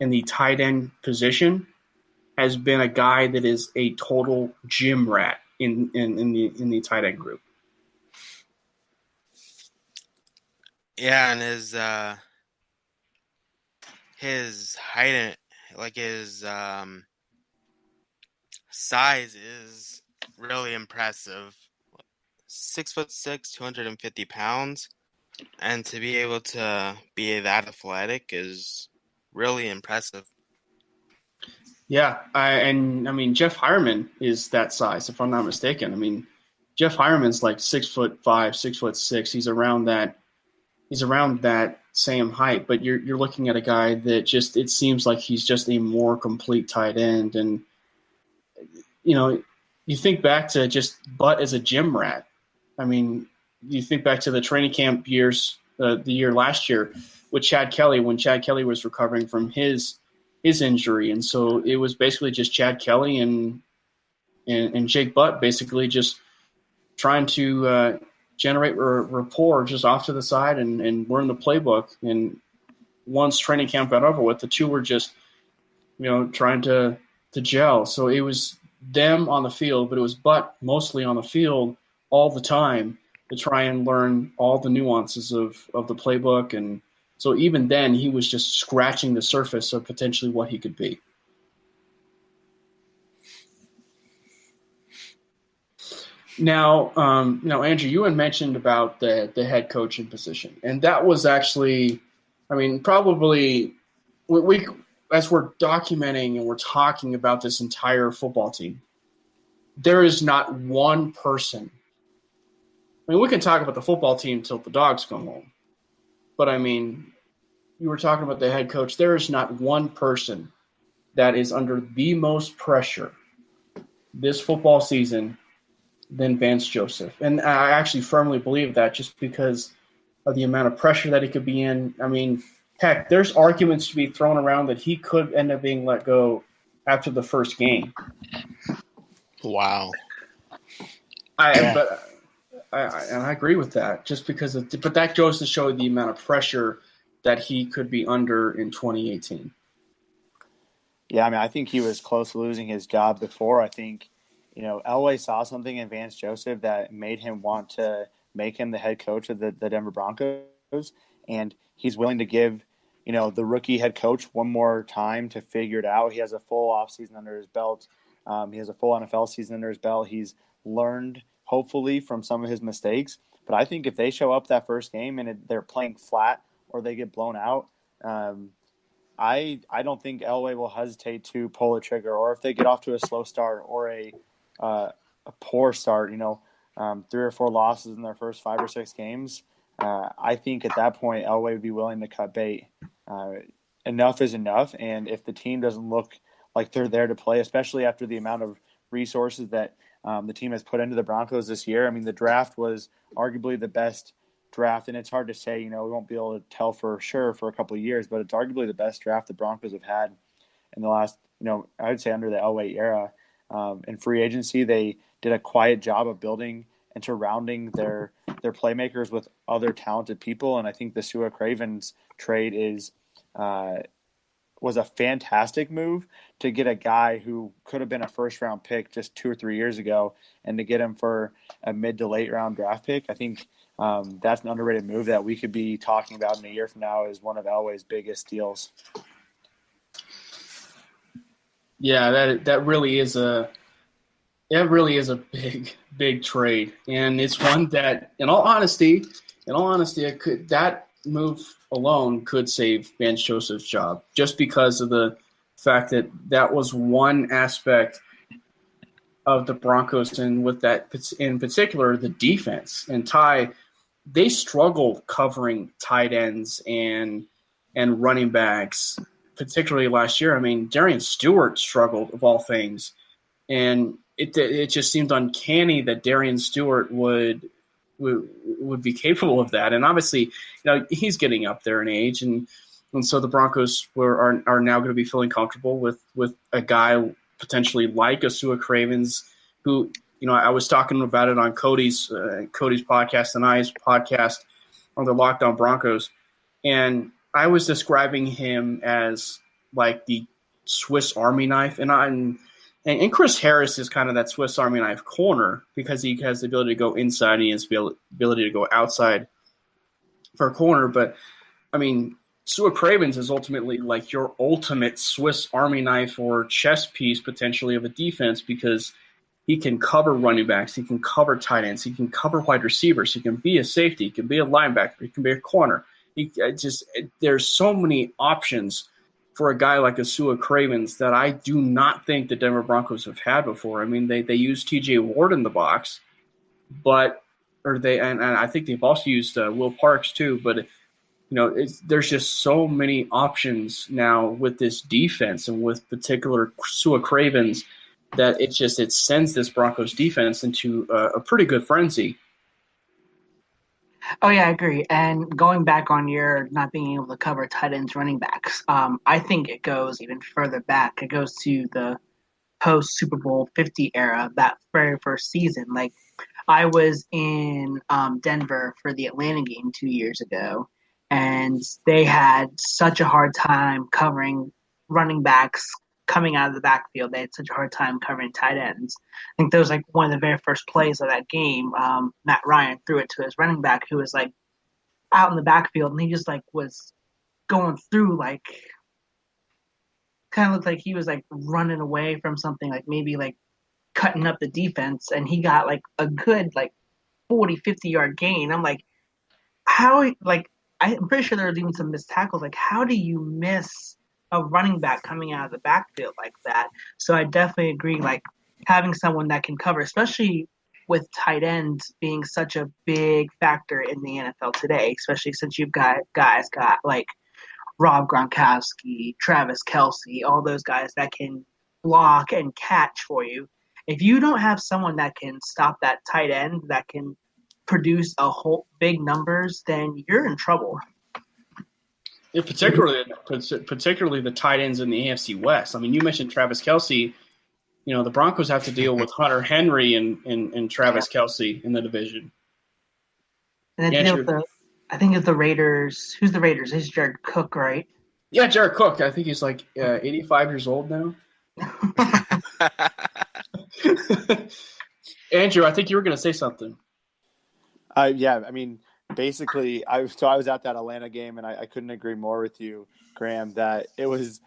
in the tight end position, has been a guy that is a total gym rat in the tight end group. Yeah, and his height, like his size, is really impressive. 6'6", 250 pounds, and to be able to be that athletic is really impressive. Yeah, I mean Jeff Hireman is that size, if I'm not mistaken. I mean, Jeff Hireman's like 6'5", 6'6". He's around that same height, but you're looking at a guy that just, it seems like he's just a more complete tight end. And you think back to just Butt as a gym rat. I mean, you think back to the training camp years, the year last year with Chad Kelly, when Chad Kelly was recovering from his injury. And so it was basically just Chad Kelly and Jake Butt basically just trying to generate rapport just off to the side and learn the playbook. And once training camp got over with, the two were just, trying to gel. So it was them on the field, but it was Butt mostly on the field all the time to try and learn all the nuances of the playbook. And so even then, he was just scratching the surface of potentially what he could be. Now, Andrew, you had mentioned about the head coaching position, and that was actually, I mean, probably we as we're documenting and we're talking about this entire football team, there is not one person. I mean, we can talk about the football team till the dogs come home, but I mean, you were talking about the head coach. There is not one person that is under the most pressure this football season than Vance Joseph. And I actually firmly believe that, just because of the amount of pressure that he could be in. I mean, heck, there's arguments to be thrown around that he could end up being let go after the first game. Wow. But I agree with that, just because but that goes to show the amount of pressure that he could be under in 2018. Yeah, I mean, I think he was close to losing his job before. I think, Elway saw something in Vance Joseph that made him want to make him the head coach of the Denver Broncos, and he's willing to give, the rookie head coach one more time to figure it out. He has a full offseason under his belt. He has a full NFL season under his belt. He's learned, hopefully, from some of his mistakes. But I think if they show up that first game and they're playing flat or they get blown out, I don't think Elway will hesitate to pull the trigger. Or if they get off to a slow start or a poor start, 3 or 4 losses in their first 5 or 6 games, I think at that point Elway would be willing to cut bait. Enough is enough, and if the team doesn't look like they're there to play, especially after the amount of resources that the team has put into the Broncos this year. I mean, the draft was arguably the best draft, and it's hard to say, we won't be able to tell for sure for a couple of years, but it's arguably the best draft the Broncos have had in the last, I would say under the Elway era. In free agency, they did a quiet job of building and surrounding their playmakers with other talented people, and I think the Sua Cravens trade was a fantastic move to get a guy who could have been a first-round pick just 2 or 3 years ago, and to get him for a mid to late-round draft pick. I think that's an underrated move that we could be talking about in a year from now as one of Elway's biggest deals. Yeah, that really is a big trade, and it's one that, in all honesty, that move alone could save Vance Joseph's job, just because of the fact that was one aspect of the Broncos, and with that in particular, the defense. And Ty, they struggle covering tight ends and running backs, particularly last year. I mean, Darian Stewart struggled, of all things, and it just seemed uncanny that Darian Stewart would be capable of that. And obviously, he's getting up there in age, and so the Broncos are now going to be feeling comfortable with a guy potentially like a Sua Cravens, who, I was talking about it on Cody's podcast and I's podcast on the Locked On Broncos, and I was describing him as like the Swiss Army knife, and Chris Harris is kind of that Swiss Army knife corner, because he has the ability to go inside and he has the ability to go outside for a corner. But, I mean, Sua Cravens is ultimately like your ultimate Swiss Army knife or chess piece potentially of a defense, because he can cover running backs, he can cover tight ends, he can cover wide receivers, he can be a safety, he can be a linebacker, he can be a corner. There's so many options for a guy like a Sua Cravens that I do not think the Denver Broncos have had before. I mean, they used T.J. Ward in the box, and I think they've also used Will Parks too. But there's just so many options now with this defense, and with particular Sua Cravens, that it sends this Broncos defense into a pretty good frenzy. Oh, yeah, I agree. And going back on your not being able to cover tight ends, running backs, I think it goes even further back. It goes to the post-Super Bowl 50 era, that very first season. Like, I was in Denver for the Atlanta game 2 years ago, and they had such a hard time covering running backs coming out of the backfield. They had such a hard time covering tight ends. I think that was like one of the very first plays of that game. Matt Ryan threw it to his running back, who was like out in the backfield, and he just like was going through, like, kind of looked like he was like running away from something, like maybe like cutting up the defense, and he got like a good like 40-50 yard gain. I'm like, how, like, I'm pretty sure there was even some missed tackles. Like, how do you miss a running back coming out of the backfield like that? So I definitely agree, like, having someone that can cover, especially with tight ends being such a big factor in the NFL today, especially since you've got guys like Rob Gronkowski, Travis Kelce, all those guys that can block and catch for you. If you don't have someone that can stop that tight end, that can produce a whole big numbers, then you're in trouble. Yeah, particularly the tight ends in the AFC West. I mean, you mentioned Travis Kelce. The Broncos have to deal with Hunter Henry and Travis Kelce in the division. And then I think it's the Raiders. Who's the Raiders? It's Jared Cook, right? Yeah, Jared Cook. I think he's like 85 years old now. Andrew, I think you were going to say something. Yeah, I mean, basically, I was at that Atlanta game, and I couldn't agree more with you, Graham, that it was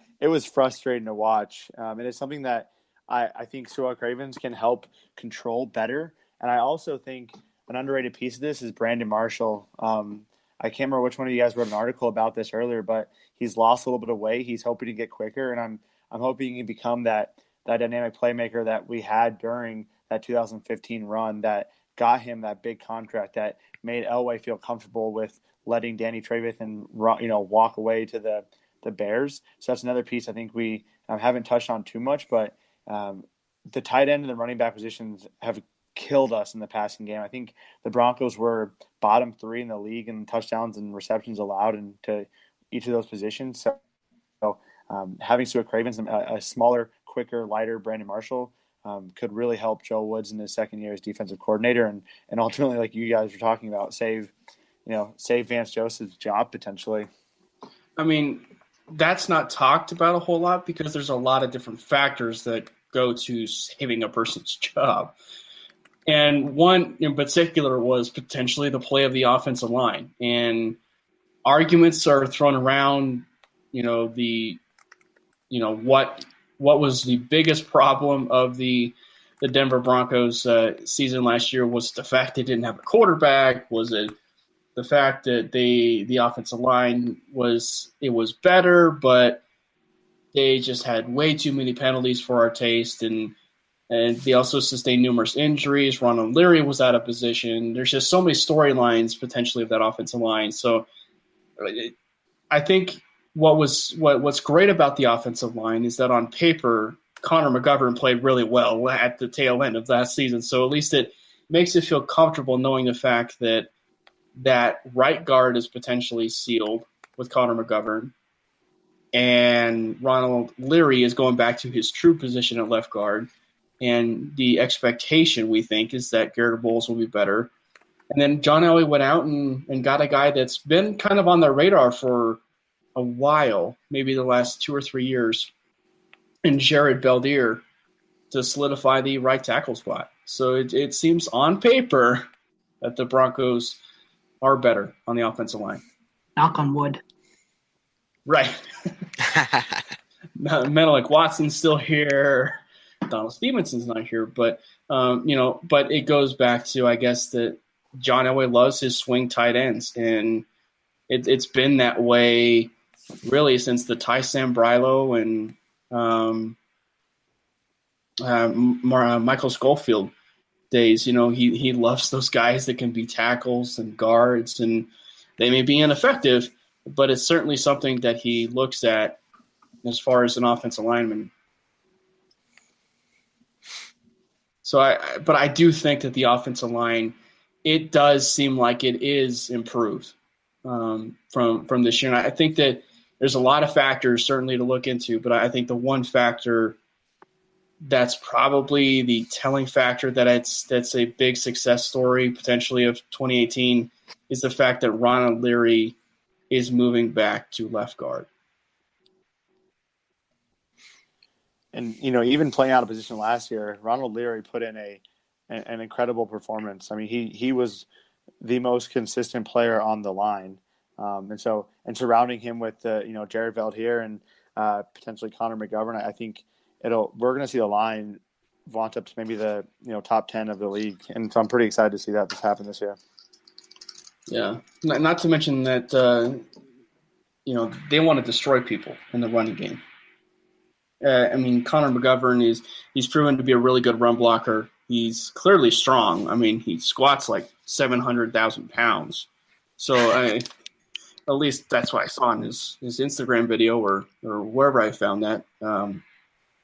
frustrating to watch. And it's something that I think Su'a Cravens can help control better. And I also think an underrated piece of this is Brandon Marshall. I can't remember which one of you guys wrote an article about this earlier, but he's lost a little bit of weight. He's hoping to get quicker, and I'm hoping he can become that dynamic playmaker that we had during that 2015 run that got him that big contract that made Elway feel comfortable with letting Danny Trevathan walk away to the Bears. So that's another piece I think we haven't touched on too much, but the tight end and the running back positions have killed us in the passing game. I think the Broncos were bottom 3 in the league in touchdowns and receptions allowed into each of those positions. So having Su'a Cravens, a smaller, quicker, lighter Brandon Marshall could really help Joe Woods in his second year as defensive coordinator, and ultimately, like you guys were talking about, save Vance Joseph's job potentially. I mean, that's not talked about a whole lot because there's a lot of different factors that go to saving a person's job. And one in particular was potentially the play of the offensive line. And arguments are thrown around, what was the biggest problem of the Denver Broncos season last year? Was the fact they didn't have a quarterback? Was it the fact that the offensive line was better, but they just had way too many penalties for our taste, and they also sustained numerous injuries. Ronald Leary was out of position. There's just so many storylines potentially of that offensive line. So I think what's great about the offensive line is that on paper, Connor McGovern played really well at the tail end of last season. So at least it makes it feel comfortable knowing the fact that right guard is potentially sealed with Connor McGovern, and Ronald Leary is going back to his true position at left guard. And the expectation, we think, is that Garrett Bowles will be better. And then John Elway went out and got a guy that's been kind of on their radar for a while, maybe the last 2 or 3 years, and Jared Beldier to solidify the right tackle spot. So it seems on paper that the Broncos are better on the offensive line. Knock on wood. Right. Menelik Watson's still here. Donald Stevenson's not here, but but it goes back to, I guess, that John Elway loves his swing tight ends, and it's been that way really since the Ty Sambrailo and Michael Schofield days. He loves those guys that can be tackles and guards, and they may be ineffective, but it's certainly something that he looks at as far as an offensive lineman. So I do think that the offensive line, it does seem like it is improved from this year. And I think that there's a lot of factors certainly to look into, but I think the one factor that's probably the telling factor that's a big success story potentially of 2018 is the fact that Ronald Leary is moving back to left guard. And even playing out of position last year, Ronald Leary put in an incredible performance. I mean, he was the most consistent player on the line, and surrounding him with Jared Veldheer and potentially Connor McGovern, I think we're going to see the line vaunt up to maybe the top 10 of the league, and so I'm pretty excited to see that happen this year. Yeah, not to mention that they want to destroy people in the running game. Connor McGovern he's proven to be a really good run blocker. He's clearly strong. I mean, he squats like 700,000 pounds. So at least that's what I saw in his Instagram video or wherever I found that. It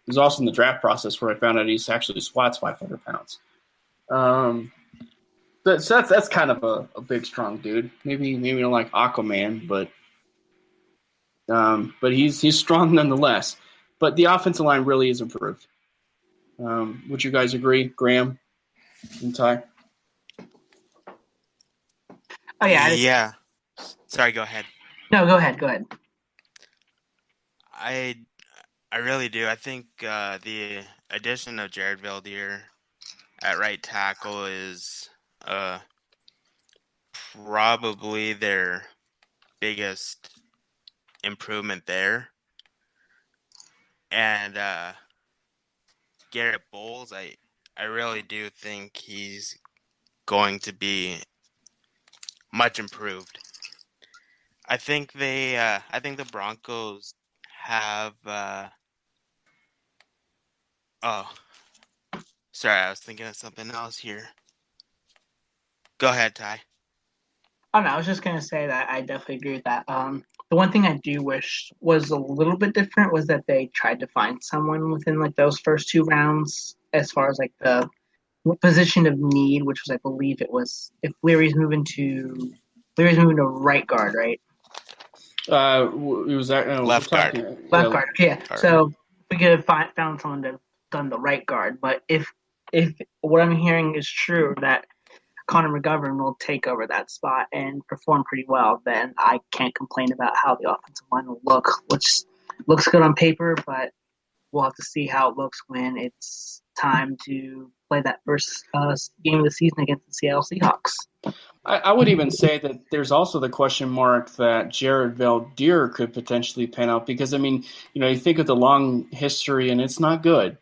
was also in the draft process where I found out he actually squats 500 pounds. So that's kind of a big, strong dude. Maybe not like Aquaman, but he's strong nonetheless. But the offensive line really is improved. Would you guys agree, Graham and Ty? Oh, yeah. Yeah. Sorry, go ahead. No, go ahead. I really do. I think the addition of Jared Veldheer at right tackle is probably their biggest improvement there. And Garrett Bowles, I really do think he's going to be much improved. I think the Broncos have. Oh, sorry, I was thinking of something else here. Go ahead, Ty. Oh no, I was just gonna say that I definitely agree with that. The one thing I do wish was a little bit different was that they tried to find someone within like those first two rounds, as far as like the position of need, which was I believe it was if Leary's moving to right guard, right? It was that Left guard. Left guard. Yeah. Guard. So we could have found someone to have done the right guard, but if what I'm hearing is true that Connor McGovern will take over that spot and perform pretty well, then I can't complain about how the offensive line will look, which looks good on paper, but we'll have to see how it looks when it's time to play that first game of the season against the Seattle Seahawks. I would even say that there's also the question mark that Jared Valdir could potentially pan out because, I mean, you think of the long history and it's not good.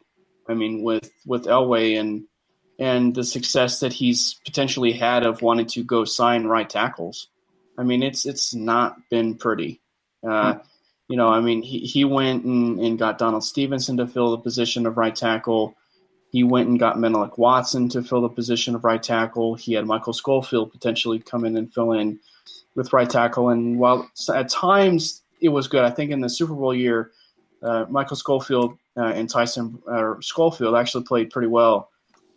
I mean, with Elway and the success that he's potentially had of wanting to go sign right tackles. I mean, it's not been pretty. I mean, he went and got Donald Stevenson to fill the position of right tackle. He went and got Menelik Watson to fill the position of right tackle. He had Michael Schofield potentially come in and fill in with right tackle. And while at times it was good, I think in the Super Bowl year, Michael Schofield and Tyson Schofield actually played pretty well.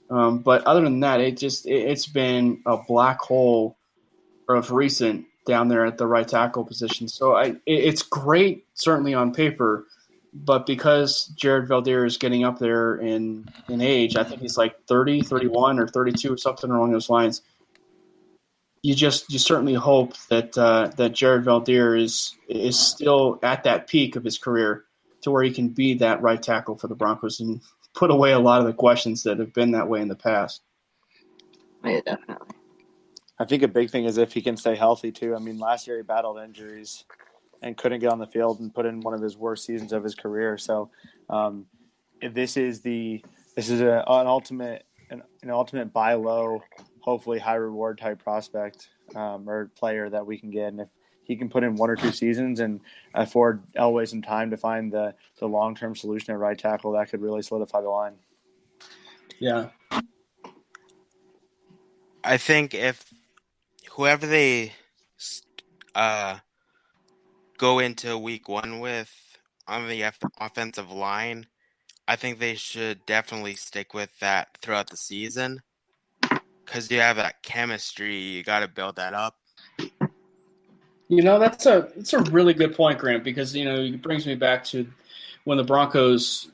But other than that, it's been a black hole of recent down there at the right tackle position. So it's great, certainly on paper, but because Jared Valdir is getting up there in age, I think he's like 30, 31, or 32, something along those lines. You certainly hope that that Jared Valdir is still at that peak of his career to where he can be that right tackle for the Broncos and put away a lot of the questions that have been that way in the past. Yeah, definitely. I think a big thing is if he can stay healthy too. I mean, last year he battled injuries and couldn't get on the field and put in one of his worst seasons of his career. So, this is an ultimate buy low, hopefully high reward type prospect or player that we can get. And if he can put in 1 or 2 seasons and afford Elway some time to find the long term solution at right tackle, that could really solidify the line. Yeah, I think if whoever they go into week 1 with on the offensive line, I think they should definitely stick with that throughout the season because you have that chemistry. You got to build that up. that's a really good point, Grant, because it brings me back to when the Broncos,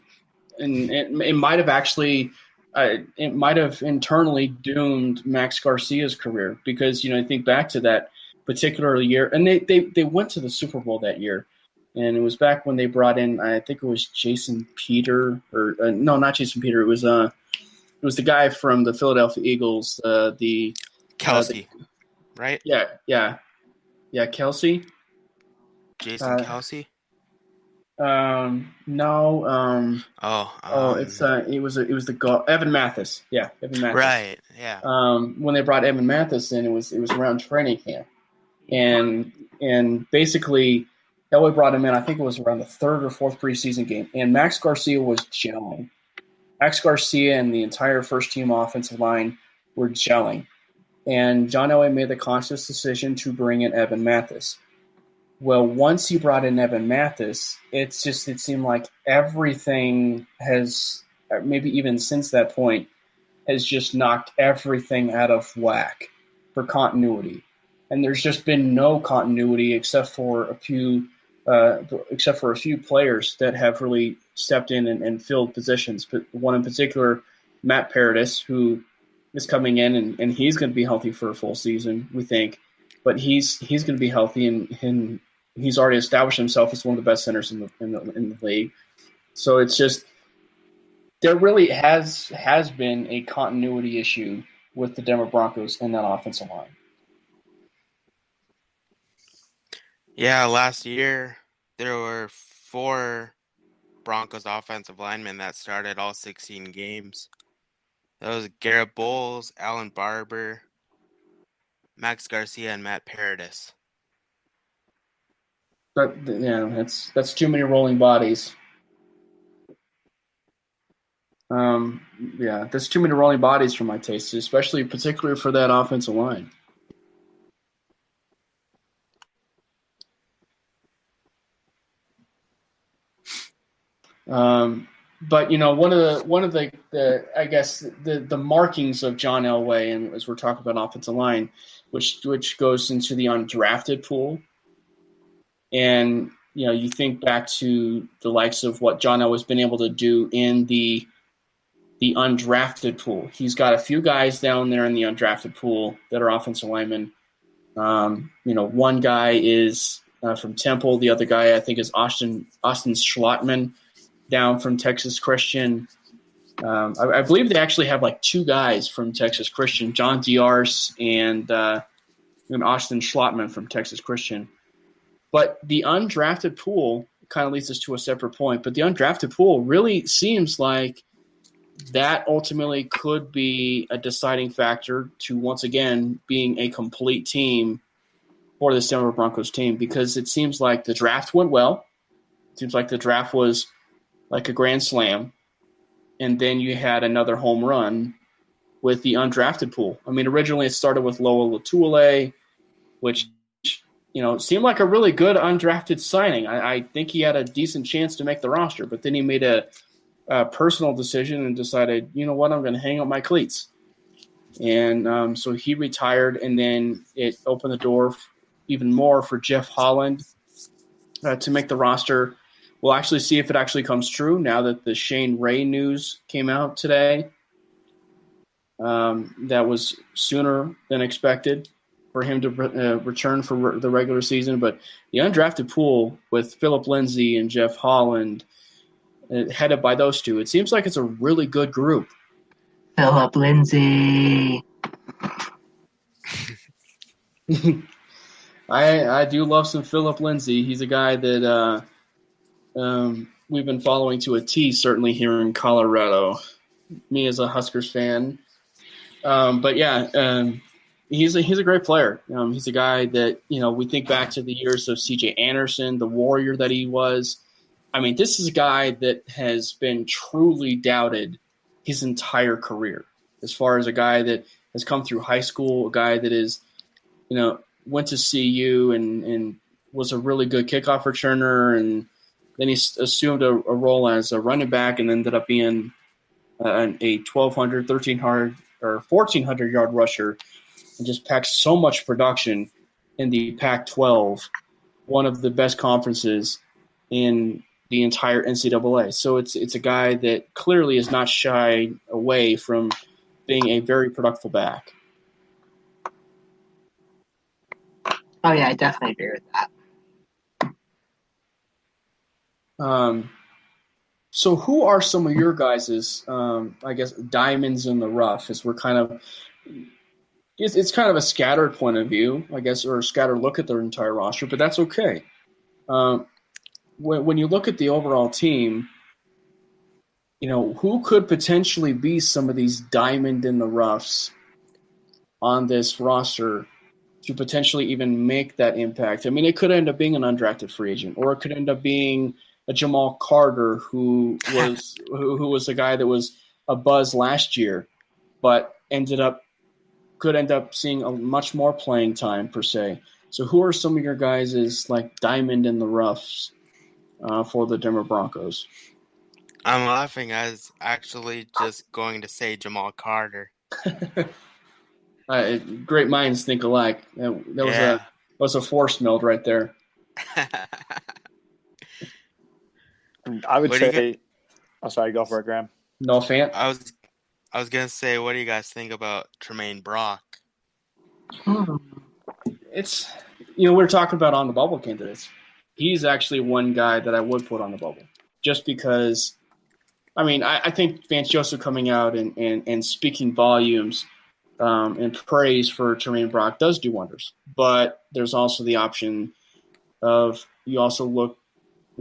and it might have actually. It might have internally doomed Max Garcia's career because I think back to that particular year, and they went to the Super Bowl that year, and it was back when they brought in I think it was Jason Peter or no, not Jason Peter. It was the guy from the Philadelphia Eagles, the Kelsey, right? Yeah, Kelsey. Jason Kelsey. No. It was the Evan Mathis. Yeah, Evan Mathis. Right. Yeah. When they brought Evan Mathis in, it was around training camp, and basically, Elway brought him in. I think it was around the 3rd or 4th preseason game, and Max Garcia was gelling. Max Garcia and the entire first team offensive line were gelling, and John Elway made the conscious decision to bring in Evan Mathis. Well, once he brought in Evan Mathis, it seemed like everything has, maybe even since that point, has just knocked everything out of whack for continuity. And there's just been no continuity except for a few players that have really stepped in and filled positions. But one in particular, Matt Paradis, who is coming in and he's going to be healthy for a full season, we think. But he's going to be healthy and he's already established himself as one of the best centers in the league. So it's just there really has been a continuity issue with the Denver Broncos in that offensive line. Yeah, last year there were 4 Broncos offensive linemen that started all 16 games. That was Garrett Bowles, Alan Barber, Max Garcia, and Matt Paradis. But yeah, that's too many rolling bodies. Yeah, that's too many rolling bodies for my taste, especially particularly for that offensive line. But one of the I guess the markings of John Elway, and as we're talking about offensive line, which goes into the undrafted pool, and you think back to the likes of what John Elway's been able to do in the undrafted pool. He's got a few guys down there in the undrafted pool that are offensive linemen. One guy is from Temple. The other guy, I think, is Austin Schlottman down from Texas Christian. I believe they actually have like two guys from Texas Christian, John Diarse and Austin Schlottman from Texas Christian. But the undrafted pool kind of leads us to a separate point. But the undrafted pool really seems like that ultimately could be a deciding factor to, once again, being a complete team for the Denver Broncos team, because it seems like the draft went well. It seems like the draft was like a grand slam, and then you had another home run with the undrafted pool. I mean, originally it started with Loa Latule, which seemed like a really good undrafted signing. I think he had a decent chance to make the roster, but then he made a personal decision and decided, you know what, I'm going to hang up my cleats. And so he retired, and then it opened the door even more for Jeff Holland to make the roster. We'll actually see if it actually comes true now that the Shane Ray news came out today. That was sooner than expected for him to return for the regular season. But the undrafted pool with Philip Lindsay and Jeff Holland, headed by those two, it seems like it's a really good group. Philip Lindsay. I do love some Philip Lindsay. He's a guy that we've been following to a T, certainly here in Colorado. Me as a Huskers fan. But yeah, he's a great player. He's a guy that, we think back to the years of C.J. Anderson, the warrior that he was. I mean, this is a guy that has been truly doubted his entire career, as far as a guy that has come through high school, a guy that is, went to CU and was a really good kickoff returner, and then he assumed a role as a running back and ended up being a 1,200, 1,300, or 1,400-yard rusher, and just packed so much production in the Pac-12, one of the best conferences in the entire NCAA. So it's a guy that clearly is not shied away from being a very productive back. Oh, yeah, I definitely agree with that. So who are some of your guys', I guess, diamonds in the rough, as we're kind of – it's kind of a scattered point of view, I guess, or a scattered look at their entire roster, but that's okay. When you look at the overall team, who could potentially be some of these diamond in the roughs on this roster to potentially even make that impact? I mean, it could end up being an undrafted free agent, or it could end up being a Jamal Carter who was a guy that was a buzz last year, but could end up seeing a much more playing time per se. So who are some of your guys' like diamond in the roughs for the Denver Broncos? I'm laughing. I was actually just going to say Jamal Carter. Great minds think alike. That was a force meld right there. I would say – oh, sorry, go for it, Graham. No fan? I was going to say, what do you guys think about Tremaine Brock? It's – we're talking about on the bubble candidates. He's actually one guy that I would put on the bubble, just because – I mean, I think Vance Joseph coming out and speaking volumes and praise for Tremaine Brock does do wonders. But there's also the option of you also look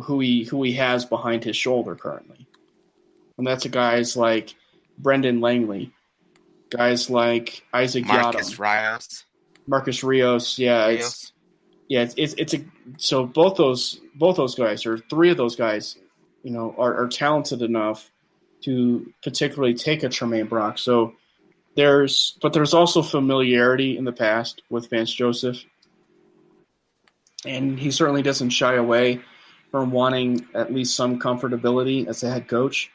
who he has behind his shoulder currently, and that's guys like Brendan Langley, guys like Isaac Marcus Yadam, Rios. Marcus Rios. It's a so both those guys, or three of those guys, are talented enough to particularly take a Tremaine Brock. So there's also familiarity in the past with Vance Joseph, and he certainly doesn't shy away from wanting at least some comfortability as a head coach.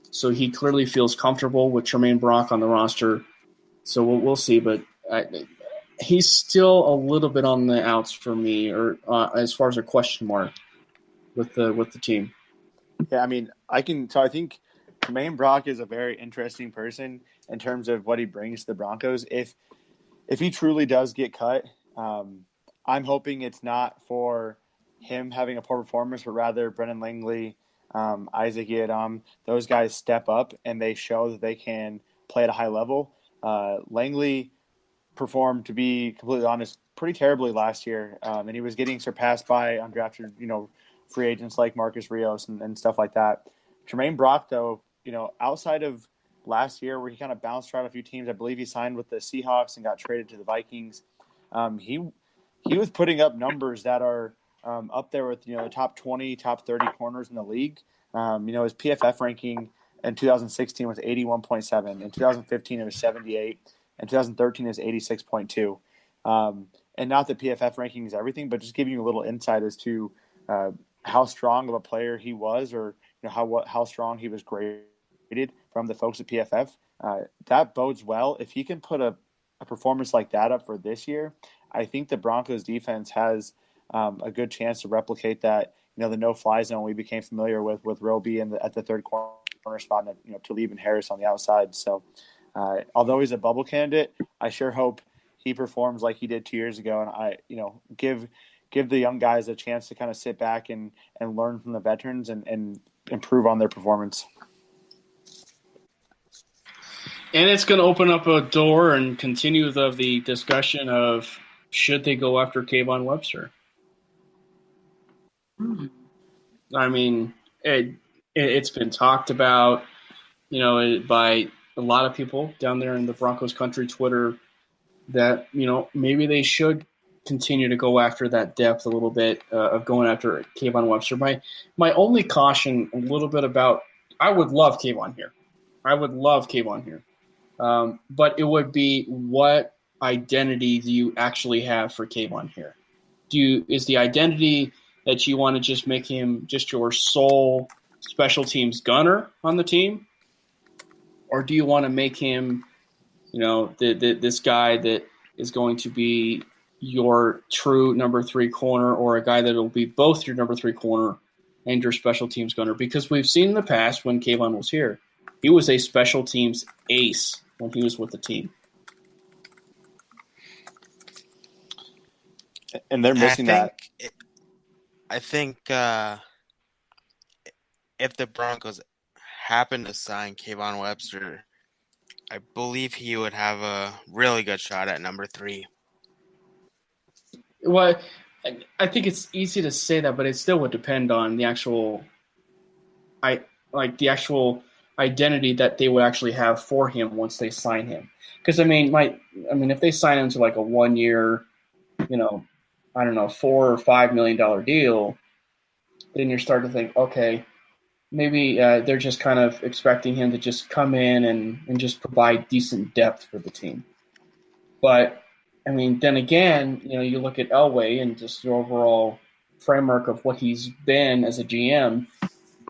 So he clearly feels comfortable with Tremaine Brock on the roster. So we'll see, but he's still a little bit on the outs for me, or as far as a question mark with the team. Yeah, I mean, I think Tremaine Brock is a very interesting person in terms of what he brings to the Broncos. If he truly does get cut, I'm hoping it's not for him having a poor performance, but rather Brendan Langley, Isaac Yiadom, those guys step up and they show that they can play at a high level. Langley performed, to be completely honest, pretty terribly last year, and he was getting surpassed by undrafted, free agents like Marcus Rios and stuff like that. Tremaine Brock, though, outside of last year where he kind of bounced around a few teams, I believe he signed with the Seahawks and got traded to the Vikings. He was putting up numbers that are up there with the top 20, top 30 corners in the league. His PFF ranking in 2016 was 81.7. In 2015 it was 78. In 2013 it was 86.2. And not that PFF ranking is everything, but just giving you a little insight as to how strong of a player he was, or how strong he was graded from the folks at PFF. That bodes well. If he can put a performance like that up for this year, I think the Broncos defense has a good chance to replicate that. The no-fly zone we became familiar with Roby at the third corner spot, and Talib and Harris on the outside. So, although he's a bubble candidate, I sure hope he performs like he did 2 years ago, and I give the young guys a chance to kind of sit back and learn from the veterans and improve on their performance. And it's going to open up a door and continue the discussion of should they go after Kayvon Webster. I mean, it's been talked about, by a lot of people down there in the Broncos country Twitter that, maybe they should continue to go after that depth a little bit of going after Kayvon Webster. My only caution a little bit about, I would love Kayvon here. But it would be, what identity do you actually have for Kayvon here? Is the identity that you want to just make him just your sole special teams gunner on the team? Or do you want to make him, this guy that is going to be your true number 3 corner, or a guy that will be both your number 3 corner and your special teams gunner? Because we've seen in the past when Kayvon was here, he was a special teams ace when he was with the team. And they're missing that. I think if the Broncos happen to sign Kayvon Webster, I believe he would have a really good shot at number 3. Well, I think it's easy to say that, but it still would depend on the actual identity that they would actually have for him once they sign him. Because if they sign him to like a 1 year, $4 or $5 million deal, then you're starting to think, okay, maybe they're just kind of expecting him to just come in and just provide decent depth for the team. But then again, you look at Elway and just the overall framework of what he's been as a GM.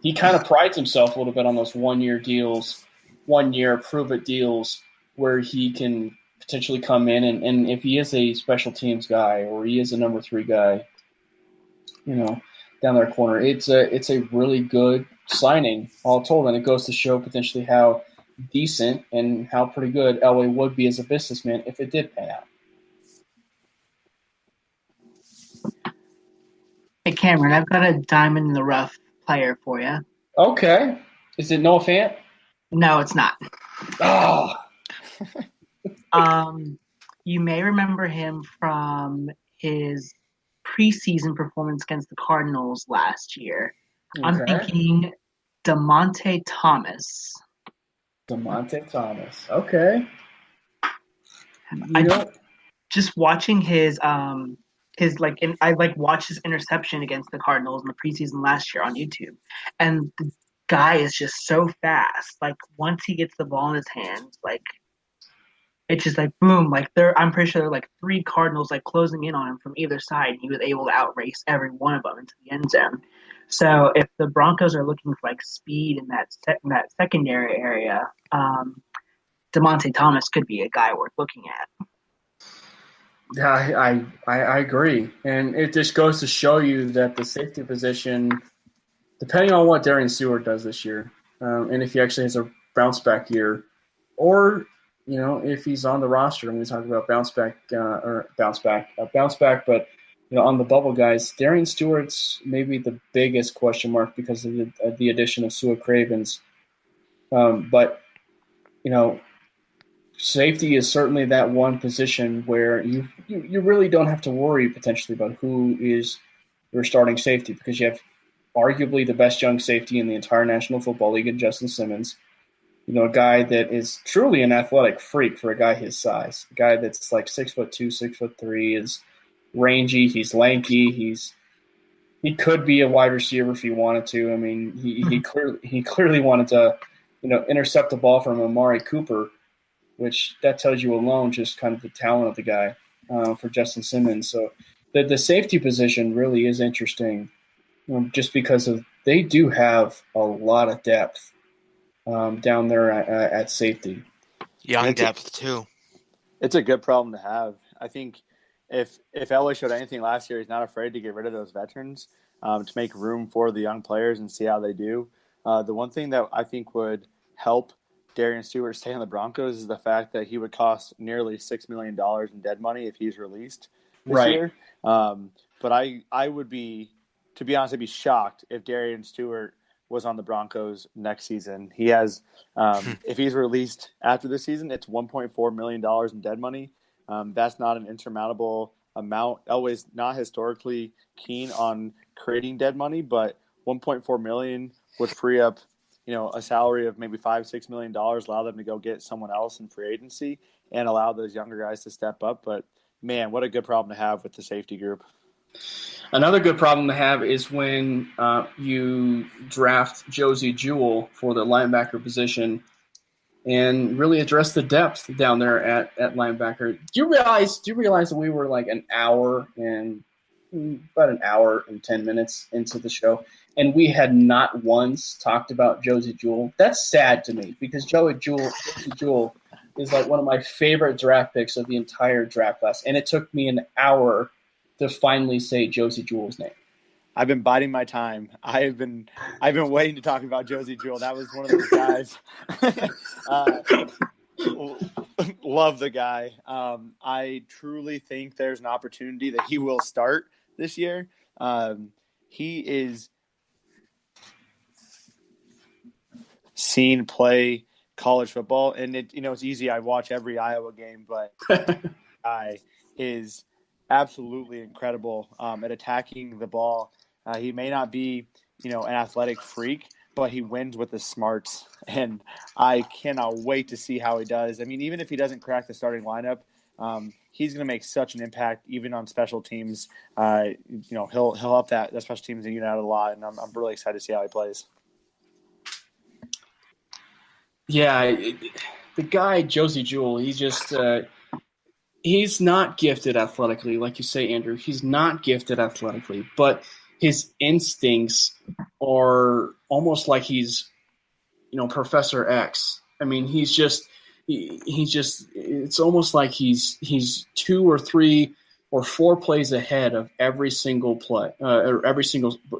He kind of prides himself a little bit on those 1 year deals, 1 year prove it deals, where he can potentially come in and if he is a special teams guy or he is a number 3 guy, down their corner, it's a really good signing all told, and it goes to show potentially how decent and how pretty good Elway would be as a businessman if it did pan out. Hey, Cameron, I've got a diamond in the rough player for you. Okay. Is it Noah Fant? No, it's not. Oh. You may remember him from his preseason performance against the Cardinals last year. I'm Okay. thinking DeMonte Thomas. DeMonte Thomas. Okay. Just watching I watched his interception against the Cardinals in the preseason last year on YouTube, and the guy is just so fast. Like once he gets the ball in his hands, like it's just like boom. Like I'm pretty sure there are like 3 Cardinals like closing in on him from either side, and he was able to outrace every one of them into the end zone. So if the Broncos are looking for like speed in that secondary area, DeMonte Thomas could be a guy worth looking at. Yeah, I agree. And it just goes to show you that the safety position, depending on what Darian Stewart does this year, and if he actually has a bounce back year, or if he's on the roster, and we talk about bounce back, but on the bubble guys, Darian Stewart's maybe the biggest question mark because of the addition of Sua Cravens. But safety is certainly that one position where you really don't have to worry potentially about who is your starting safety, because you have arguably the best young safety in the entire National Football League in Justin Simmons. A guy that is truly an athletic freak for a guy his size. A guy that's like 6'2", 6'3", is rangy. He's lanky. He could be a wide receiver if he wanted to. I mean, he clearly wanted to, intercept the ball from Amari Cooper, which that tells you alone just kind of the talent of the guy for Justin Simmons. So the safety position really is interesting, just because they do have a lot of depth down there at safety. Young depth too. It's a good problem to have. I think if LA showed anything last year, he's not afraid to get rid of those veterans to make room for the young players and see how they do. The one thing that I think would help Darian Stewart stay on the Broncos is the fact that he would cost nearly $6 million in dead money if he's released this year. But I would be, to be honest, I'd be shocked if Darian Stewart was on the Broncos next season. He has, if he's released after this season, it's $1.4 million in dead money. That's not an insurmountable amount. Elway's not historically keen on creating dead money, but $1.4 million would free up, a salary of maybe $5-6 million, allow them to go get someone else in free agency and allow those younger guys to step up. But man, what a good problem to have with the safety group. Another good problem to have is when you draft Josie Jewell for the linebacker position and really address the depth down there at linebacker. Do you realize that we were like about an hour and 10 minutes into the show, and we had not once talked about Josie Jewell? That's sad to me, because Josie Jewell is like one of my favorite draft picks of the entire draft class, and it took me an hour to finally say Josie Jewell's name. I've been biding my time. I've been waiting to talk about Josie Jewell. That was one of those guys. Love the guy. I truly think there's an opportunity that he will start this year. He is seen play college football, and it's easy. I watch every Iowa game, but guy is absolutely incredible at attacking the ball. He may not be, an athletic freak, but he wins with the smarts, and I cannot wait to see how he does. I mean, even if he doesn't crack the starting lineup, he's going to make such an impact even on special teams. He'll help that special teams unit out a lot, and I'm really excited to see how he plays. Yeah, the guy Josie Jewell, he's just he's not gifted athletically, like you say, Andrew. He's not gifted athletically, but his instincts are almost like he's, Professor X. I mean, it's almost like he's 2 or 3 or 4 plays ahead of every single play, or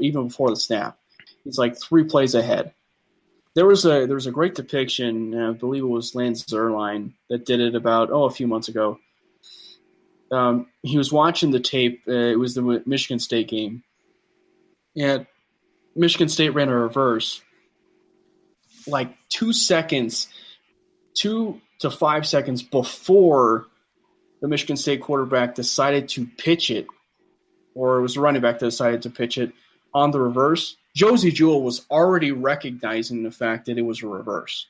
even before the snap. He's like 3 plays ahead. There was a great depiction, I believe it was Lance Zierlein that did it about a few months ago. He was watching the tape. It was the Michigan State game. And Michigan State ran a reverse like 2 to 5 seconds before the Michigan State quarterback decided to pitch it or it was the running back that decided to pitch it on the reverse, Josie Jewell was already recognizing the fact that it was a reverse.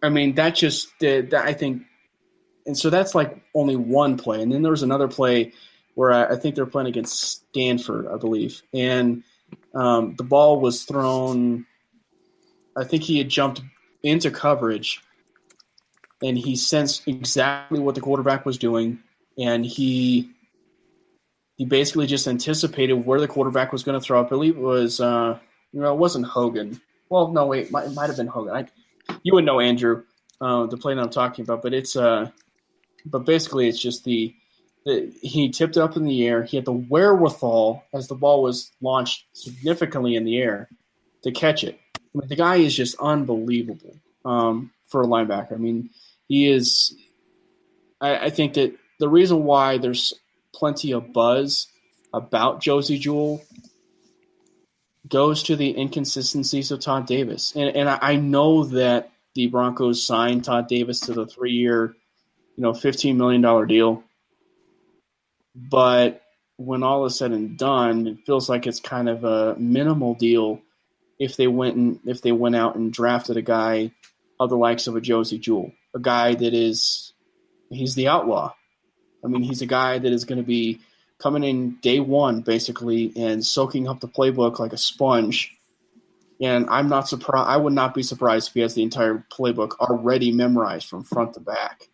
I mean, that just did that, I think. And so that's like only one play. And then there was another play where I think they're playing against Stanford, I believe. And the ball was thrown. I think he had jumped into coverage, and he sensed exactly what the quarterback was doing. And he basically just anticipated where the quarterback was going to throw. I believe it was, it wasn't Hogan. Well, no, wait, it might have been Hogan. You would know, Andrew, the play that I'm talking about. But but basically it's just he tipped it up in the air. He had the wherewithal, as the ball was launched significantly in the air, to catch it. I mean, the guy is just unbelievable for a linebacker. I mean, he is. I think that the reason why there's plenty of buzz about Josie Jewell goes to the inconsistencies of Todd Davis. And I know that the Broncos signed Todd Davis to the 3-year, $15 million deal. But when all is said and done, it feels like it's kind of a minimal deal if they went out and drafted a guy of the likes of a Josie Jewell, a guy that he's the outlaw. I mean, he's a guy that is going to be coming in day one, basically, and soaking up the playbook like a sponge. And I'm not surprised. I would not be surprised if he has the entire playbook already memorized from front to back.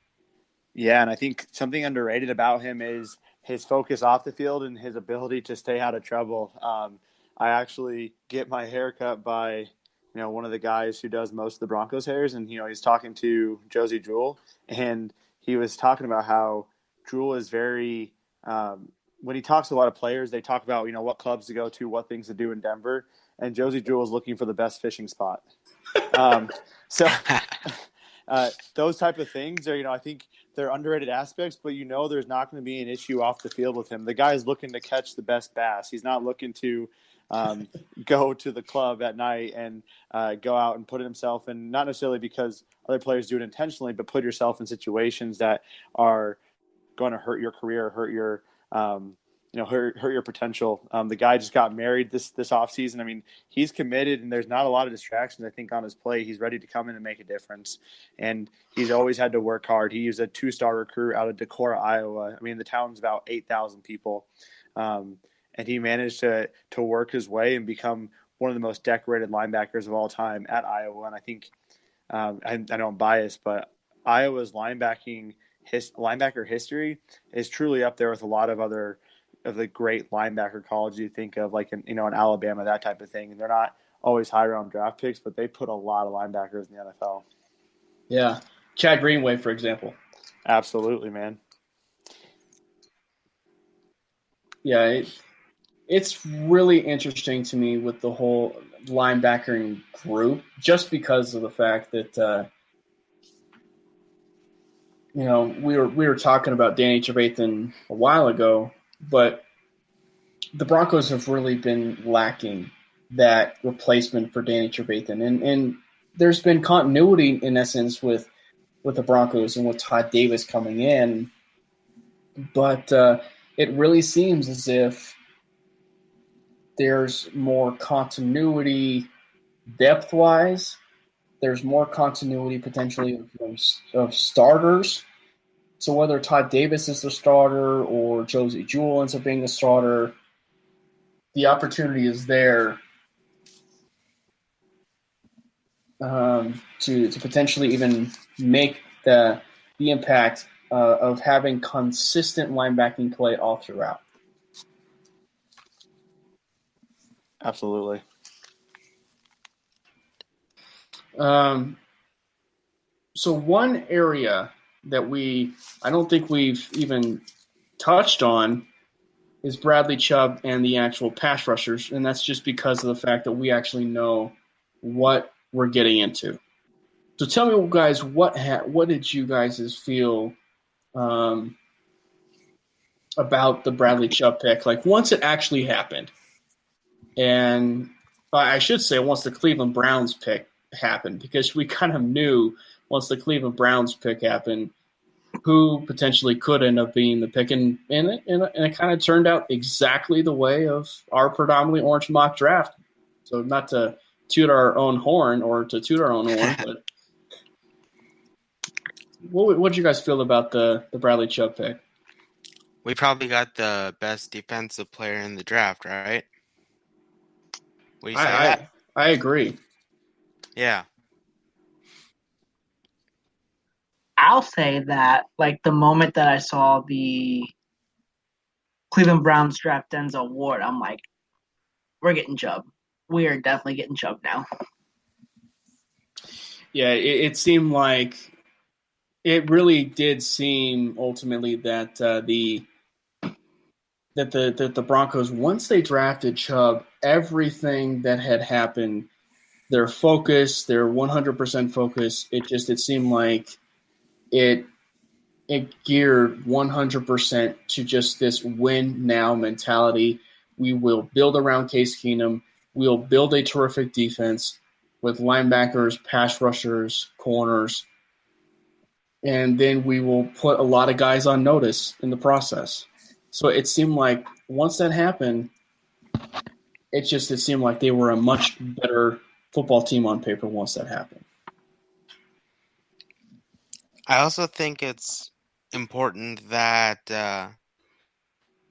Yeah, and I think something underrated about him is his focus off the field and his ability to stay out of trouble. I actually get my hair cut by, one of the guys who does most of the Broncos hairs, and he's talking to Josie Jewell, and he was talking about how Jewell is very when he talks to a lot of players, they talk about what clubs to go to, what things to do in Denver, and Josie Jewell is looking for the best fishing spot. So those type of things are, I think they're underrated aspects, but there's not going to be an issue off the field with him. The guy is looking to catch the best bass. He's not looking to go to the club at night and go out and put himself in, not necessarily because other players do it intentionally, but put yourself in situations that are going to hurt your career, hurt your hurt your potential. The guy just got married this offseason. I mean, he's committed, and there's not a lot of distractions, I think, on his play. He's ready to come in and make a difference, and he's always had to work hard. He was a 2-star recruit out of Decorah, Iowa. I mean, the town's about 8,000 people, and he managed to work his way and become one of the most decorated linebackers of all time at Iowa. And I think I know I'm biased, but Iowa's linebacker history is truly up there with a lot of other of the great linebacker colleges you think of, like in Alabama, that type of thing. And they're not always high round draft picks, but they put a lot of linebackers in the NFL. Yeah, Chad Greenway, for example. Absolutely, man. Yeah, it's really interesting to me with the whole linebackering group, just because of the fact that we were talking about Danny Trevathan a while ago, but the Broncos have really been lacking that replacement for Danny Trevathan, and there's been continuity in essence with the Broncos and with Todd Davis coming in, but it really seems as if there's more continuity depth-wise. There's more continuity potentially of starters. So whether Todd Davis is the starter or Josie Jewell ends up being the starter, the opportunity is there to potentially even make the impact of having consistent linebacking play all throughout. Absolutely. So one area that I don't think we've even touched on is Bradley Chubb and the actual pass rushers, and that's just because of the fact that we actually know what we're getting into. So tell me, guys, what did you guys feel about the Bradley Chubb pick? Like, once it actually happened, and I should say once the Cleveland Browns pick happened, because we kind of knew once the Cleveland Browns pick happened who potentially could end up being the pick, and it kind of turned out exactly the way of our predominantly orange mock draft. So not to toot our own horn or to toot our own horn, but what did you guys feel about the Bradley Chubb pick? We probably got the best defensive player in the draft, right? Would you say that? I agree. Yeah. I'll say that, like, the moment that I saw the Cleveland Browns draft Denzel Ward, I'm like, we're getting Chubb. We are definitely getting Chubb now. Yeah, it seemed like it really did seem ultimately that the Broncos, once they drafted Chubb, everything that had happened, their focus, their 100% focus, it seemed like it geared 100% to just this win now mentality. We will build around Case Keenum. We'll build a terrific defense with linebackers, pass rushers, corners, and then we will put a lot of guys on notice in the process. So it seemed like once that happened, it seemed like they were a much better football team on paper once that happened. I also think it's important that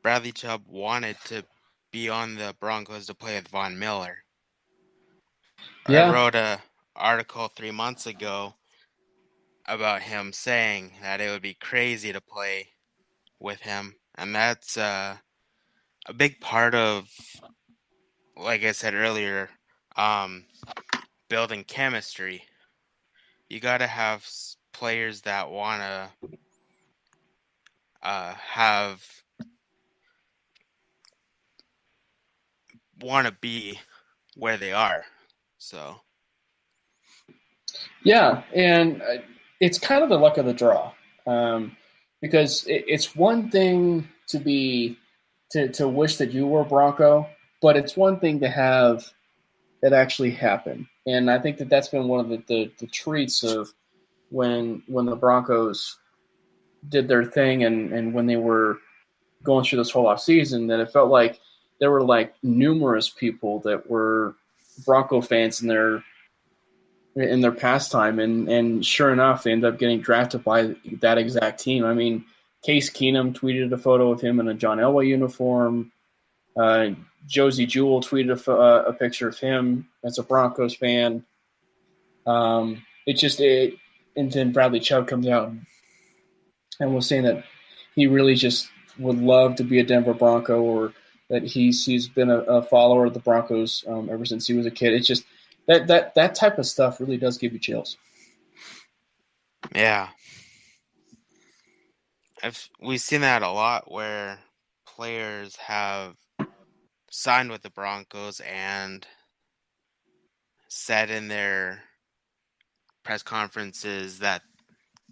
Bradley Chubb wanted to be on the Broncos to play with Von Miller. Yeah. I wrote an article 3 months ago about him saying that it would be crazy to play with him. And that's a big part of, like I said earlier, building chemistry. You got to have players that want to be where they are. So yeah, and it's kind of the luck of the draw, because it's one thing to wish that you were Bronco, but it's one thing to have it actually happen. And I think that's been one of the treats of when the Broncos did their thing and when they were going through this whole off season, that it felt like there were like numerous people that were Bronco fans in their pastime, and sure enough, they ended up getting drafted by that exact team. I mean, Case Keenum tweeted a photo of him in a John Elway uniform. Josie Jewell tweeted a picture of him as a Broncos fan. And then Bradley Chubb comes out and was saying that he really just would love to be a Denver Bronco, or that he's been a follower of the Broncos ever since he was a kid. It's just that type of stuff really does give you chills. yeah, we've seen that a lot where players have signed with the Broncos and said in their press conferences that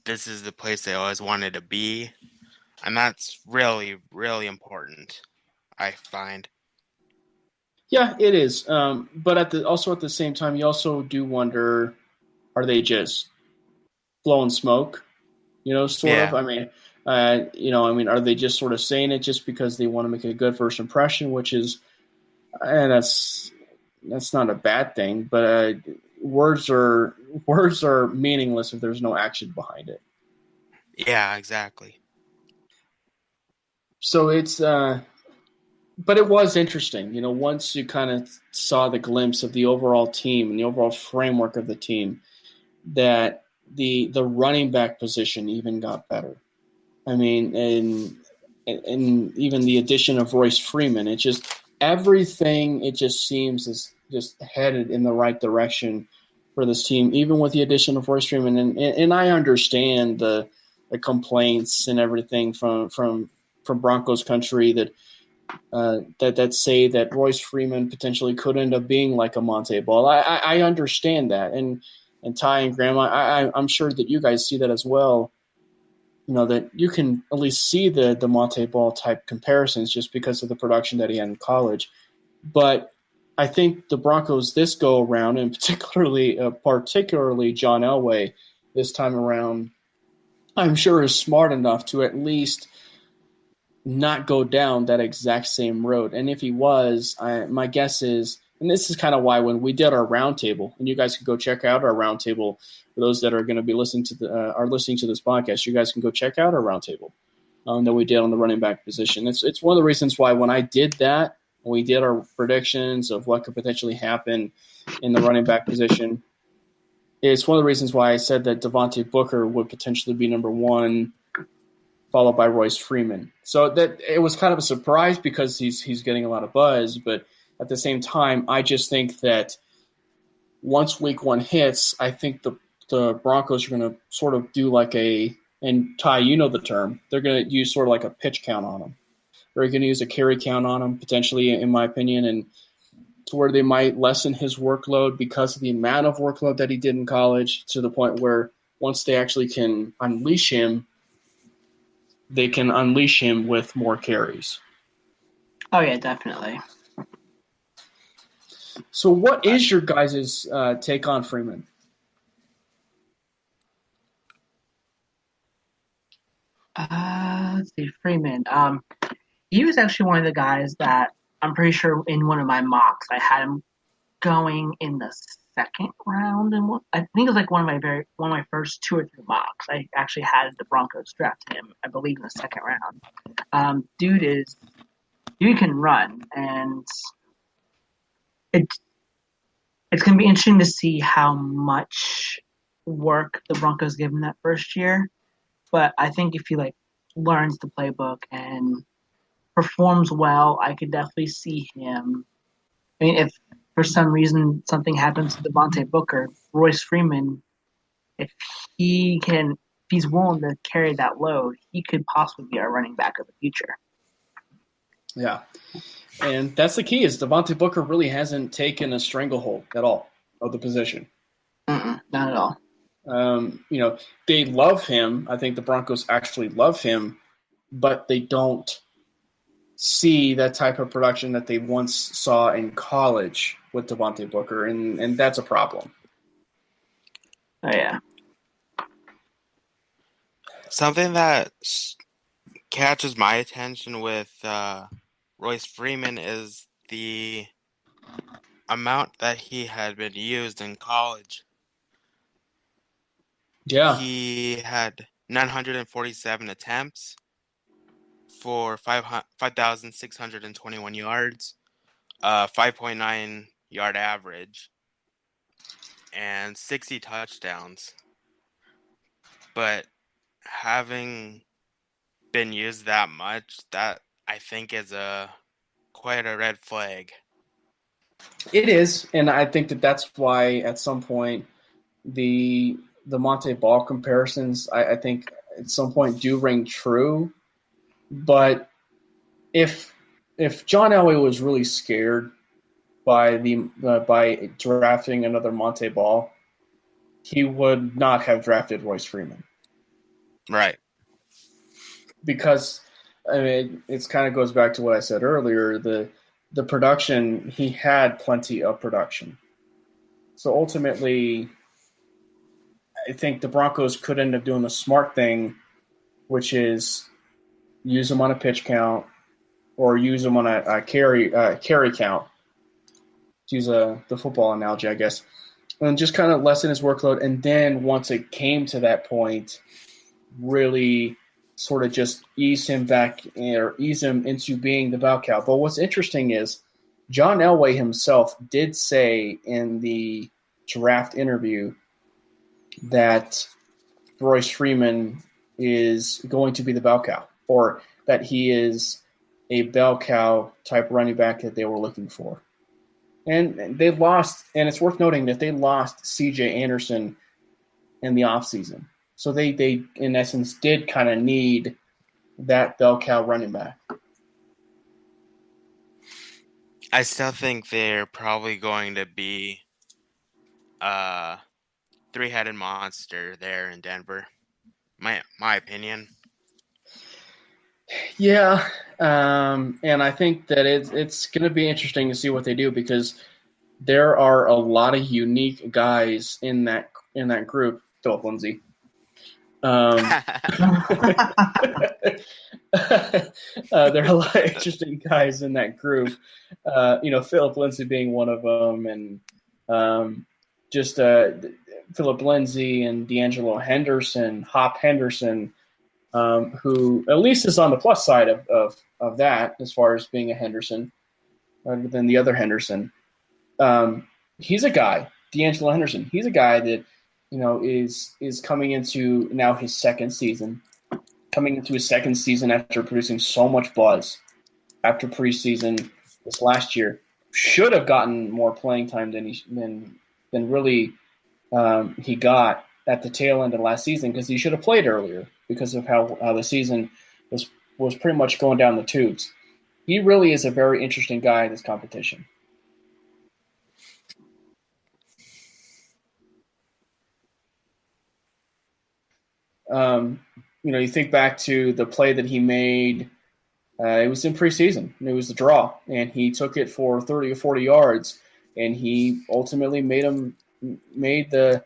this is the place they always wanted to be, and that's really, really important, I find. Yeah, it is. But at the same time, you also do wonder, are they just blowing smoke? Sort of. I mean, are they just sort of saying it just because they want to make a good first impression, which is, and that's not a bad thing, but words are meaningless if there's no action behind it. Yeah, exactly. So it's, but it was interesting, once you kind of saw the glimpse of the overall team and the overall framework of the team, that the running back position even got better. I mean, and even the addition of Royce Freeman, it just everything. It just seems is just headed in the right direction for this team, even with the addition of Royce Freeman. And I understand the complaints and everything from Broncos country that say that Royce Freeman potentially could end up being like a Monte Ball. I understand that, and Ty and Graham, I'm sure that you guys see that as well. That you can at least see the Monte Ball type comparisons just because of the production that he had in college. But I think the Broncos this go around, and particularly John Elway this time around, I'm sure is smart enough to at least not go down that exact same road. And if he was, my guess is, and this is kind of why when we did our roundtable, and you guys can go check out our roundtable for those that are going to be listening to this podcast, you guys can go check out our roundtable that we did on the running back position. It's one of the reasons why when I did that, when we did our predictions of what could potentially happen in the running back position, it's one of the reasons why I said that Devontae Booker would potentially be number one, followed by Royce Freeman. So that it was kind of a surprise because he's getting a lot of buzz, but at the same time, I just think that once week one hits, I think the Broncos are going to sort of do like and Ty, you know the term, they're going to use sort of like a pitch count on him. They're going to use a carry count on him, potentially, in my opinion, and to where they might lessen his workload because of the amount of workload that he did in college, to the point where once they actually can unleash him, they can unleash him with more carries. Oh, yeah, definitely. So what is your guys' take on Freeman? Let's see, Freeman. He was actually one of the guys that I'm pretty sure in one of my mocks I had him going in the second round, and I think it was like one of my first 2 or 3 mocks. I actually had the Broncos draft him, I believe, in the second round. Dude can run, and it's going to be interesting to see how much work the Broncos give him that first year. But I think if he learns the playbook and performs well, I could definitely see him. I mean, if for some reason something happens to Devontae Booker, Royce Freeman, if he's willing to carry that load, he could possibly be our running back of the future. Yeah. And that's the key, is Devontae Booker really hasn't taken a stranglehold at all of the position. Not at all. They love him. I think the Broncos actually love him, but they don't see that type of production that they once saw in college with Devontae Booker, and that's a problem. Oh, yeah. Something that catches my attention with Royce Freeman is the amount that he had been used in college. Yeah. He had 947 attempts for 5,621 yards, 5.9 yard average, and 60 touchdowns. But having been used that much, that I think is quite a red flag. It is, and I think that's why at some point the Monte Ball comparisons, I think at some point do ring true. But if John Elway was really scared by by drafting another Monte Ball, he would not have drafted Royce Freeman. Right. Because it kind of goes back to what I said earlier. The production, he had plenty of production. So ultimately, I think the Broncos could end up doing the smart thing, which is use him on a pitch count or use him on a carry count, to use the football analogy, I guess, and just kind of lessen his workload. And then once it came to that point, really sort of just ease him back or ease him into being the bell cow. But what's interesting is John Elway himself did say in the draft interview that Royce Freeman is going to be the bell cow, or that he is a bell cow type running back that they were looking for. And they lost, and it's worth noting that they lost C.J. Anderson in the offseason. So they in essence did kind of need that bell cow running back. I still think they're probably going to be a three-headed monster there in Denver. My opinion. Yeah, and I think that it's going to be interesting to see what they do, because there are a lot of unique guys in that group. Philip Lindsay. There are a lot of interesting guys in that group. Philip Lindsay being one of them, and just Philip Lindsay and D'Angelo Henderson, Hop Henderson, who at least is on the plus side of that as far as being a Henderson rather than the other Henderson. He's a guy, D'Angelo Henderson. He's a guy that is coming into now his second season. Coming into his second season after producing so much buzz after preseason this last year, should have gotten more playing time than really he got at the tail end of last season, because he should have played earlier because of how the season was pretty much going down the tubes. He really is a very interesting guy in this competition. You think back to the play that he made. It was in preseason. It was a draw, and he took it for 30 or 40 yards, and he ultimately made the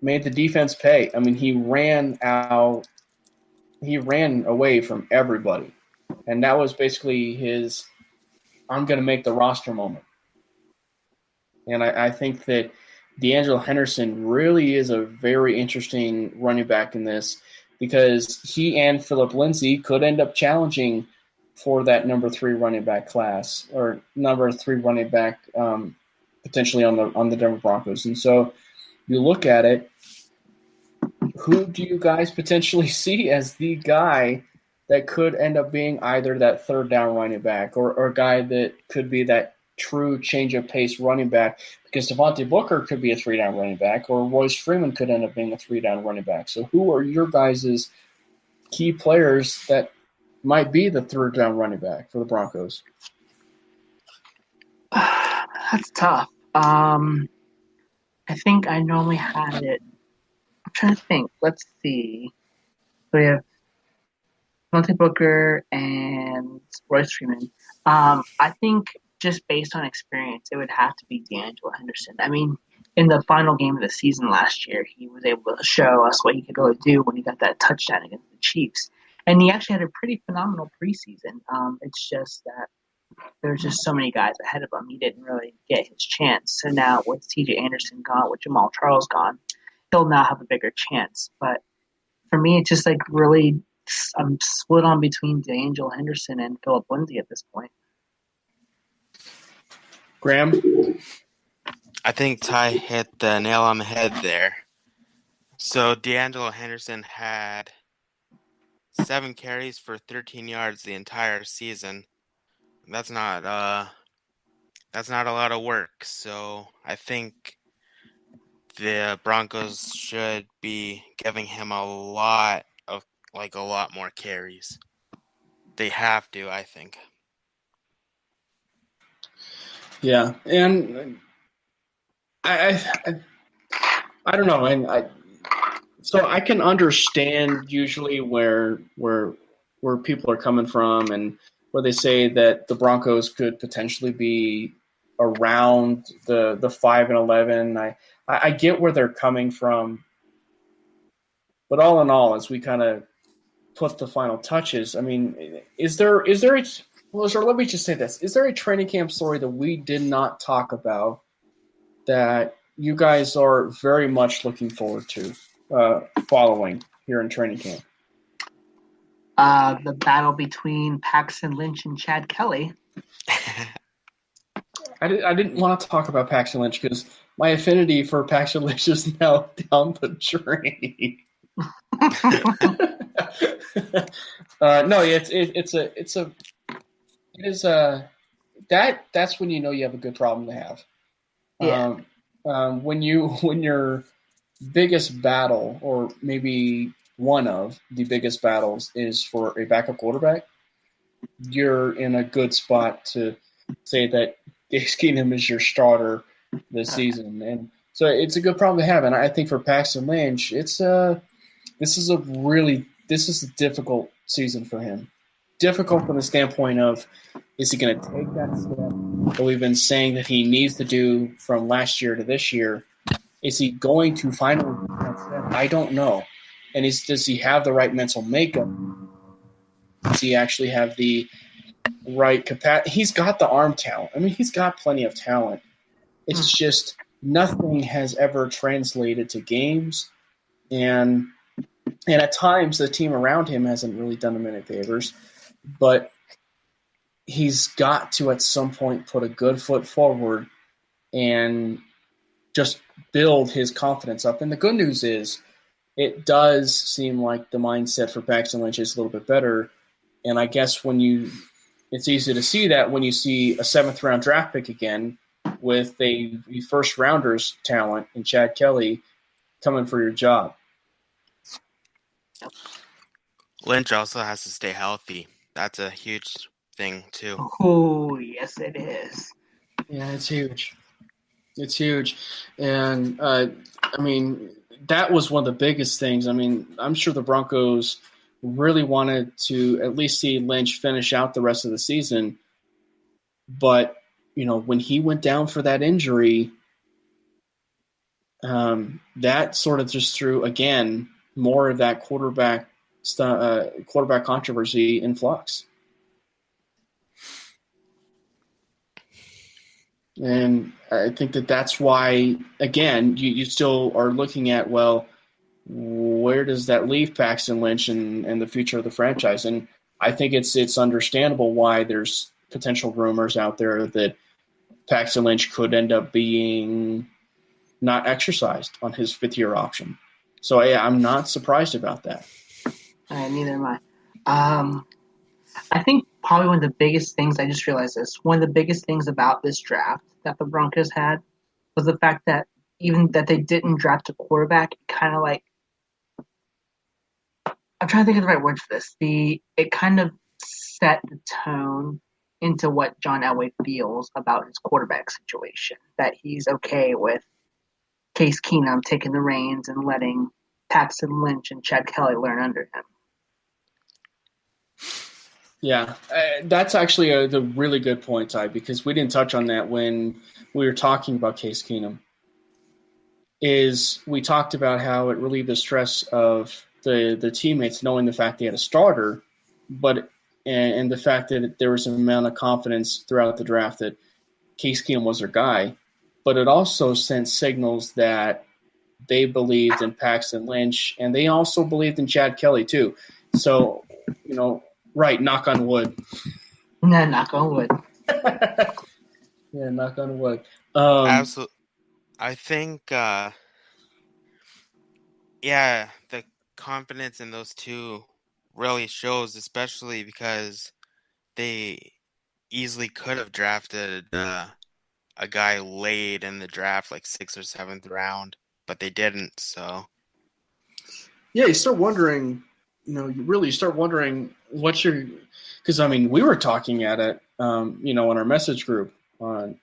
defense pay. I mean, he ran away from everybody, and that was basically his "I'm going to make the roster" moment. And I think that D'Angelo Henderson really is a very interesting running back in this, because he and Philip Lindsay could end up challenging for that number 3 running back class, or number 3 running back potentially on the Denver Broncos. And so you look at it, who do you guys potentially see as the guy that could end up being either that third down running back or a guy that could be that true change of pace running back? Because Devontae Booker could be a 3-down running back, or Royce Freeman could end up being a 3-down running back. So who are your guys' key players that might be the third down running back for the Broncos? That's tough. I think I normally had it. I'm trying to think. Let's see. We have Devontae Booker and Royce Freeman. I think just based on experience, it would have to be D'Angelo Henderson. I mean, in the final game of the season last year, he was able to show us what he could really do when he got that touchdown against the Chiefs. And he actually had a pretty phenomenal preseason. It's just that there's just so many guys ahead of him. He didn't really get his chance. So now with C.J. Anderson gone, with Jamal Charles gone, he'll now have a bigger chance. But for me, it's just really I'm split on between D'Angelo Henderson and Philip Lindsay at this point. Graham? I think Ty hit the nail on the head there. So D'Angelo Henderson had 7 carries for 13 yards the entire season. That's not a lot of work. So I think the Broncos should be giving him a lot more carries. They have to, I think. Yeah, and I don't know, and so I can understand usually where people are coming from, and where they say that the Broncos could potentially be around the 5-11. I get where they're coming from, but all in all, as we kind of put the final touches, I mean, let me just say this. Is there a training camp story that we did not talk about that you guys are very much looking forward to following here in training camp? The battle between Paxton Lynch and Chad Kelly. I didn't want to talk about Paxton Lynch because my affinity for Paxton Lynch is now down the drain. That's when you know you have a good problem to have. Yeah. When your biggest battle, or maybe one of the biggest battles, is for a backup quarterback, you're in a good spot to say that Case Keenum is your starter this season. And so it's a good problem to have. And I think for Paxton Lynch, this is a difficult season for him. Difficult from the standpoint of, is he going to take that step that we've been saying that he needs to do from last year to this year? Is he going to finally take that step? I don't know. And does he have the right mental makeup? Does he actually have the right capacity? He's got the arm talent. I mean, he's got plenty of talent. It's just nothing has ever translated to games. And at times, the team around him hasn't really done him any favors. But he's got to, at some point, put a good foot forward and just build his confidence up. And the good news is it does seem like the mindset for Paxton Lynch is a little bit better. And I guess it's easy to see that when you see a 7th-round draft pick again with a first-rounder's talent in Chad Kelly coming for your job. Lynch also has to stay healthy. That's a huge thing, too. Oh, yes, it is. Yeah, it's huge. It's huge. And, I mean, that was one of the biggest things. I mean, I'm sure the Broncos really wanted to at least see Lynch finish out the rest of the season. But, when he went down for that injury, that sort of just threw, again, more of that quarterback controversy in flux. And I think that's why, again, you still are looking at, well, where does that leave Paxton Lynch and the future of the franchise? And I think it's understandable why there's potential rumors out there that Paxton Lynch could end up being not exercised on his 5th-year option. So I'm not surprised about that. Neither am I. I think probably one of the biggest things, I just realized this, one of the biggest things about this draft that the Broncos had was the fact that even that they didn't draft a quarterback, kind of like, I'm trying to think of the right word for this. It kind of set the tone into what John Elway feels about his quarterback situation, that he's okay with Case Keenum taking the reins and letting Paxton Lynch and Chad Kelly learn under him. Yeah, that's actually the really good point, Ty, because we didn't touch on that when we were talking about Case Keenum. We talked about how it relieved the stress of the teammates knowing the fact they had a starter, and the fact that there was an amount of confidence throughout the draft that Case Keenum was their guy. But it also sent signals that they believed in Paxton Lynch, and they also believed in Chad Kelly too. So, right, knock on wood. No, knock on wood. Yeah, knock on wood. Absolutely. I think, the confidence in those two really shows, especially because they easily could have drafted a guy late in the draft, like 6th or 7th round, but they didn't. So, yeah, you start wondering. You start wondering because I mean, we were talking at it, in our message group on,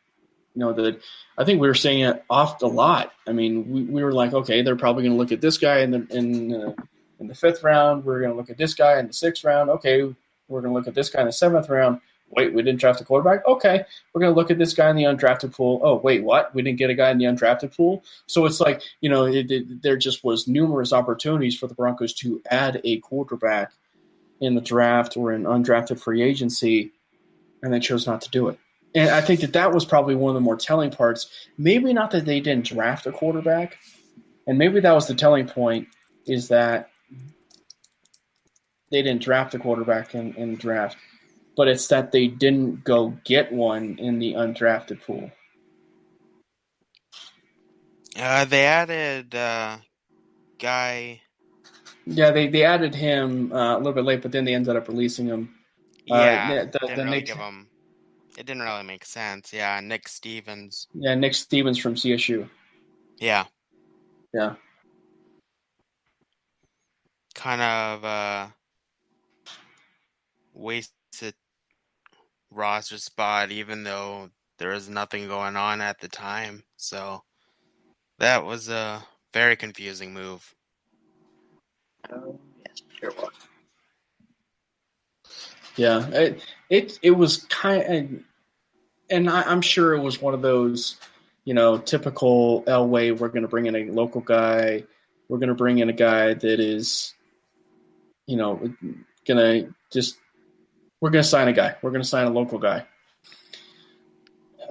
that I think we were saying it off a lot. I mean, we were like, okay, they're probably going to look at this guy in the 5th round. We're going to look at this guy in the 6th round. Okay, we're going to look at this guy in the 7th round. Wait, we didn't draft a quarterback? Okay, we're going to look at this guy in the undrafted pool. Oh, wait, what? We didn't get a guy in the undrafted pool? So it's like, there just was numerous opportunities for the Broncos to add a quarterback in the draft or in undrafted free agency, and they chose not to do it. And I think that was probably one of the more telling parts. Maybe not that they didn't draft a quarterback, and maybe that was the telling point, is that they didn't draft a quarterback in the draft. But it's that they didn't go get one in the undrafted pool. they added guy. Yeah, they added him a little bit late, but then they ended up releasing him. It didn't really make sense. Yeah, Nick Stevens. Yeah, Nick Stevens from CSU. Yeah. Yeah. Kind of wasted roster spot, even though there was nothing going on at the time. So that was a very confusing move. Oh, yes, sure was. Yeah, it was kind of, and I'm sure it was one of those, typical Elway, we're going to bring in a local guy, we're going to bring in a guy that is, we're going to sign a guy. We're going to sign a local guy.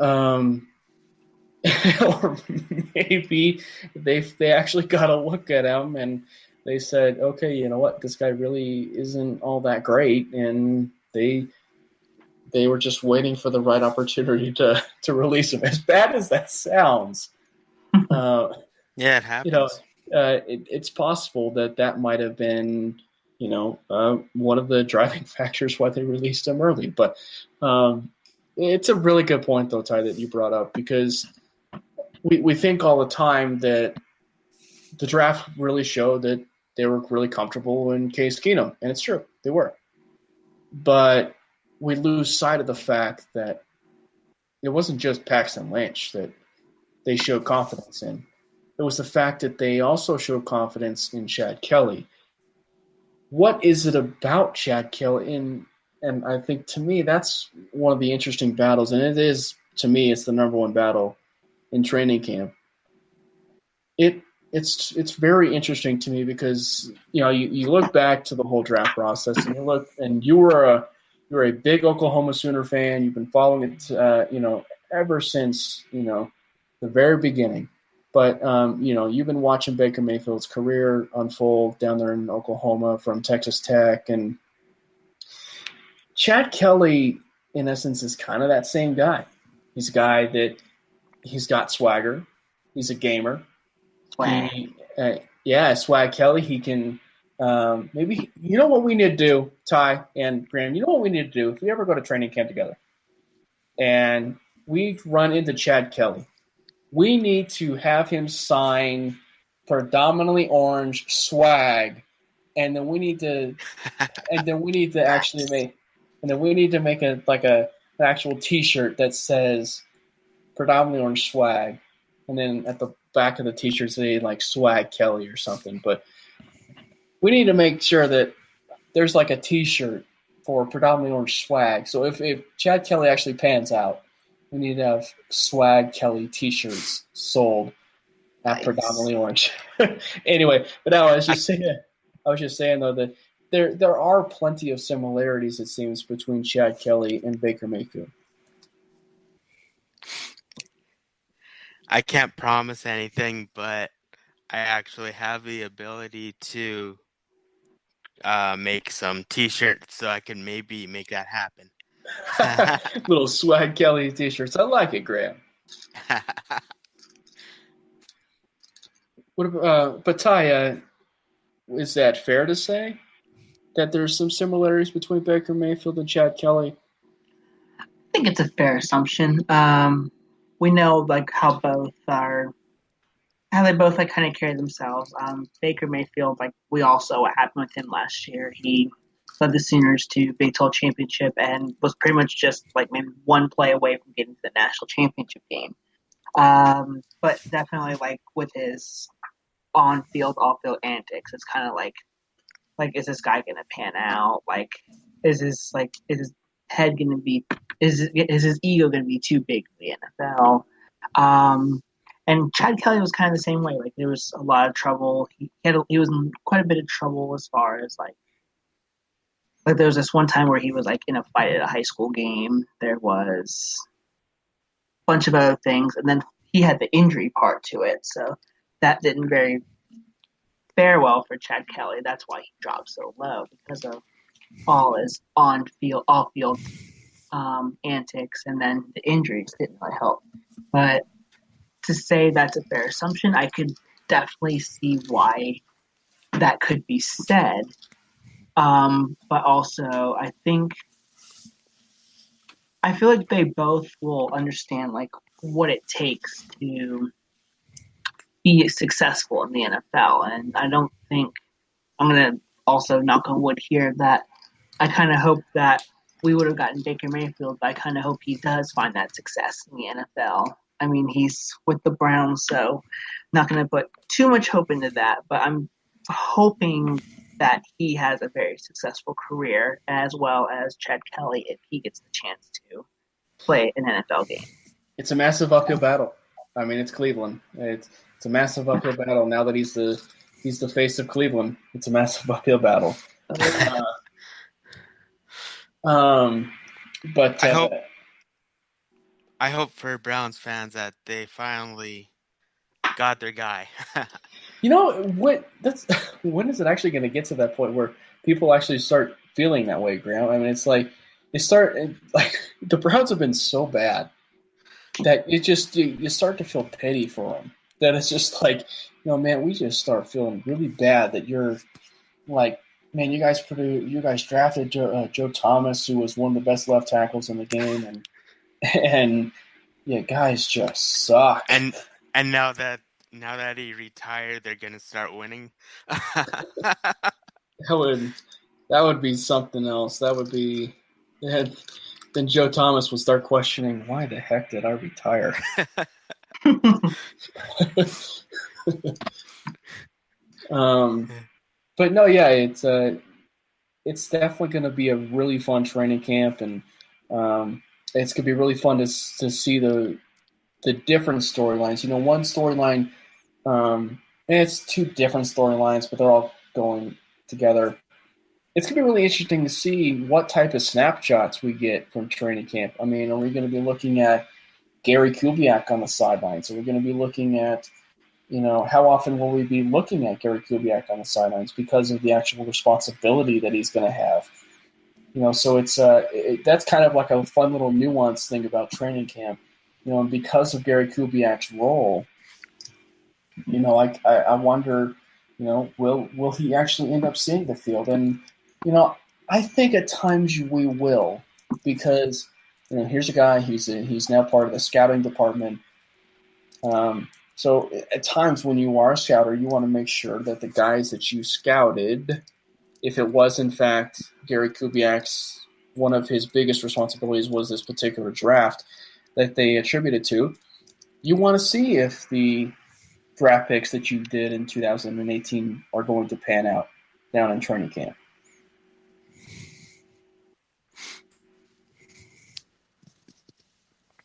Or maybe they actually got a look at him and they said, okay, you know what, this guy really isn't all that great, and they were just waiting for the right opportunity to release him. As bad as that sounds, Yeah, it happens. It's possible that might have been, one of the driving factors why they released him early. But it's a really good point, though, Ty, that you brought up, because we think all the time that the draft really showed that they were really comfortable in Case Keenum, and it's true, they were. But we lose sight of the fact that it wasn't just Paxton Lynch that they showed confidence in. It was the fact that they also showed confidence in Chad Kelly. What is it about Chad Kelly? And I think, to me, that's one of the interesting battles, and it is, to me, it's the number one battle in training camp. It's very interesting to me because you look back to the whole draft process and you were a big Oklahoma Sooner fan. You've been following it ever since the very beginning. But you've been watching Baker Mayfield's career unfold down there in Oklahoma from Texas Tech, and Chad Kelly, in essence, is kind of that same guy. He's a guy that he's got swagger. He's a gamer. Swag. Swag Kelly. He can maybe – you know what we need to do, Ty and Graham? You know what we need to do if we ever go to training camp together and we run into Chad Kelly? We need to have him sign predominantly orange swag, and then we need to make an actual T-shirt that says predominantly orange swag, and then at the back of the T-shirt say like Swag Kelly or something. But we need to make sure that there's like a T-shirt for predominantly orange swag. So if Chad Kelly actually pans out, we need to have Swag Kelly T-shirts sold at predominantly orange. Anyway, but no, I was just saying though that there are plenty of similarities, it seems, between Chad Kelly and Baker Mayfield. I can't promise anything, but I actually have the ability to make some T-shirts, so I can maybe make that happen. Little Swag Kelly T-shirts. I like it, Graham. But Ty, is that fair to say that there's some similarities between Baker Mayfield and Chad Kelly? I think it's a fair assumption. We know how they both kind of carry themselves. Baker Mayfield, we all saw what happened with him last year. He led the Sooners to Big 12 championship and was pretty much just maybe one play away from getting to the national championship game. But definitely with his on-field, off-field antics, it's kind of like is this guy gonna pan out? Is his head gonna be? Is his ego gonna be too big for the NFL? And Chad Kelly was kind of the same way. There was a lot of trouble. He was in quite a bit of trouble as far as there was this one time where he was in a fight at a high school game. There was a bunch of other things, and then he had the injury part to it, so that didn't very fare well for Chad Kelly. That's why he dropped so low, because of all his off-field antics, and then the injuries didn't really help. But to say that's a fair assumption, I could definitely see why that could be said. But also, I feel like they both will understand what it takes to be successful in the NFL. And I don't think I'm going to also knock on wood here that I kind of hope that we would have gotten Baker Mayfield, but I kind of hope he does find that success in the NFL. I mean, he's with the Browns, so not going to put too much hope into that, but I'm hoping that he has a very successful career, as well as Chad Kelly, if he gets the chance to play an NFL game. It's a massive uphill battle. I mean, it's Cleveland. It's a massive uphill battle now that he's the He's the face of Cleveland. It's a massive uphill battle. But I hope for Browns fans that they finally got their guy. you know what? When is it actually going to get to that point where people actually start feeling that way, Graham? I mean, it's like the Browns have been so bad that it just you start to feel pity for them. That it's just like, man, we just start feeling really bad that you're like, man, you guys drafted Joe Thomas, who was one of the best left tackles in the game, and yeah, guys just suck. And now that he retired, they're gonna start winning. That would be something else. That would be then Joe Thomas would start questioning, why the heck did I retire? But no, yeah, it's definitely going to be a really fun training camp, and it's going to be really fun to see the different storylines. One storyline, and it's two different storylines, but they're all going together. It's going to be really interesting to see what type of snapshots we get from training camp. I mean, are we going to be looking at Gary Kubiak on the sidelines? Are we going to be looking at, how often will we be looking at Gary Kubiak on the sidelines because of the actual responsibility that he's going to have? So it's that's kind of like a fun little nuance thing about training camp. And because of Gary Kubiak's role, I wonder, will he actually end up seeing the field? And I think at times we will, because here's a guy, he's now part of the scouting department. So at times when you are a scouter, you want to make sure that the guys that you scouted, if it was in fact Gary Kubiak's, one of his biggest responsibilities was this particular draft that they attributed to, you want to see if the draft picks that you did in 2018 are going to pan out down in training camp.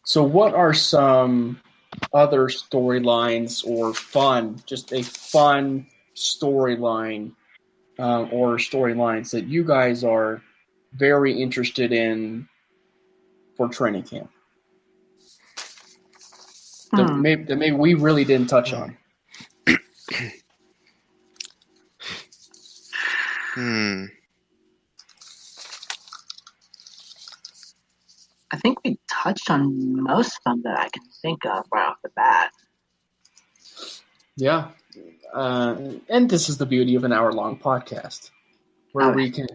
So what are some other storylines or just a fun storyline or storylines that you guys are very interested in for training camp that maybe we really didn't touch on? I think we touched on most of them that I can think of right off the bat. Yeah. And this is the beauty of an hour-long podcast where we can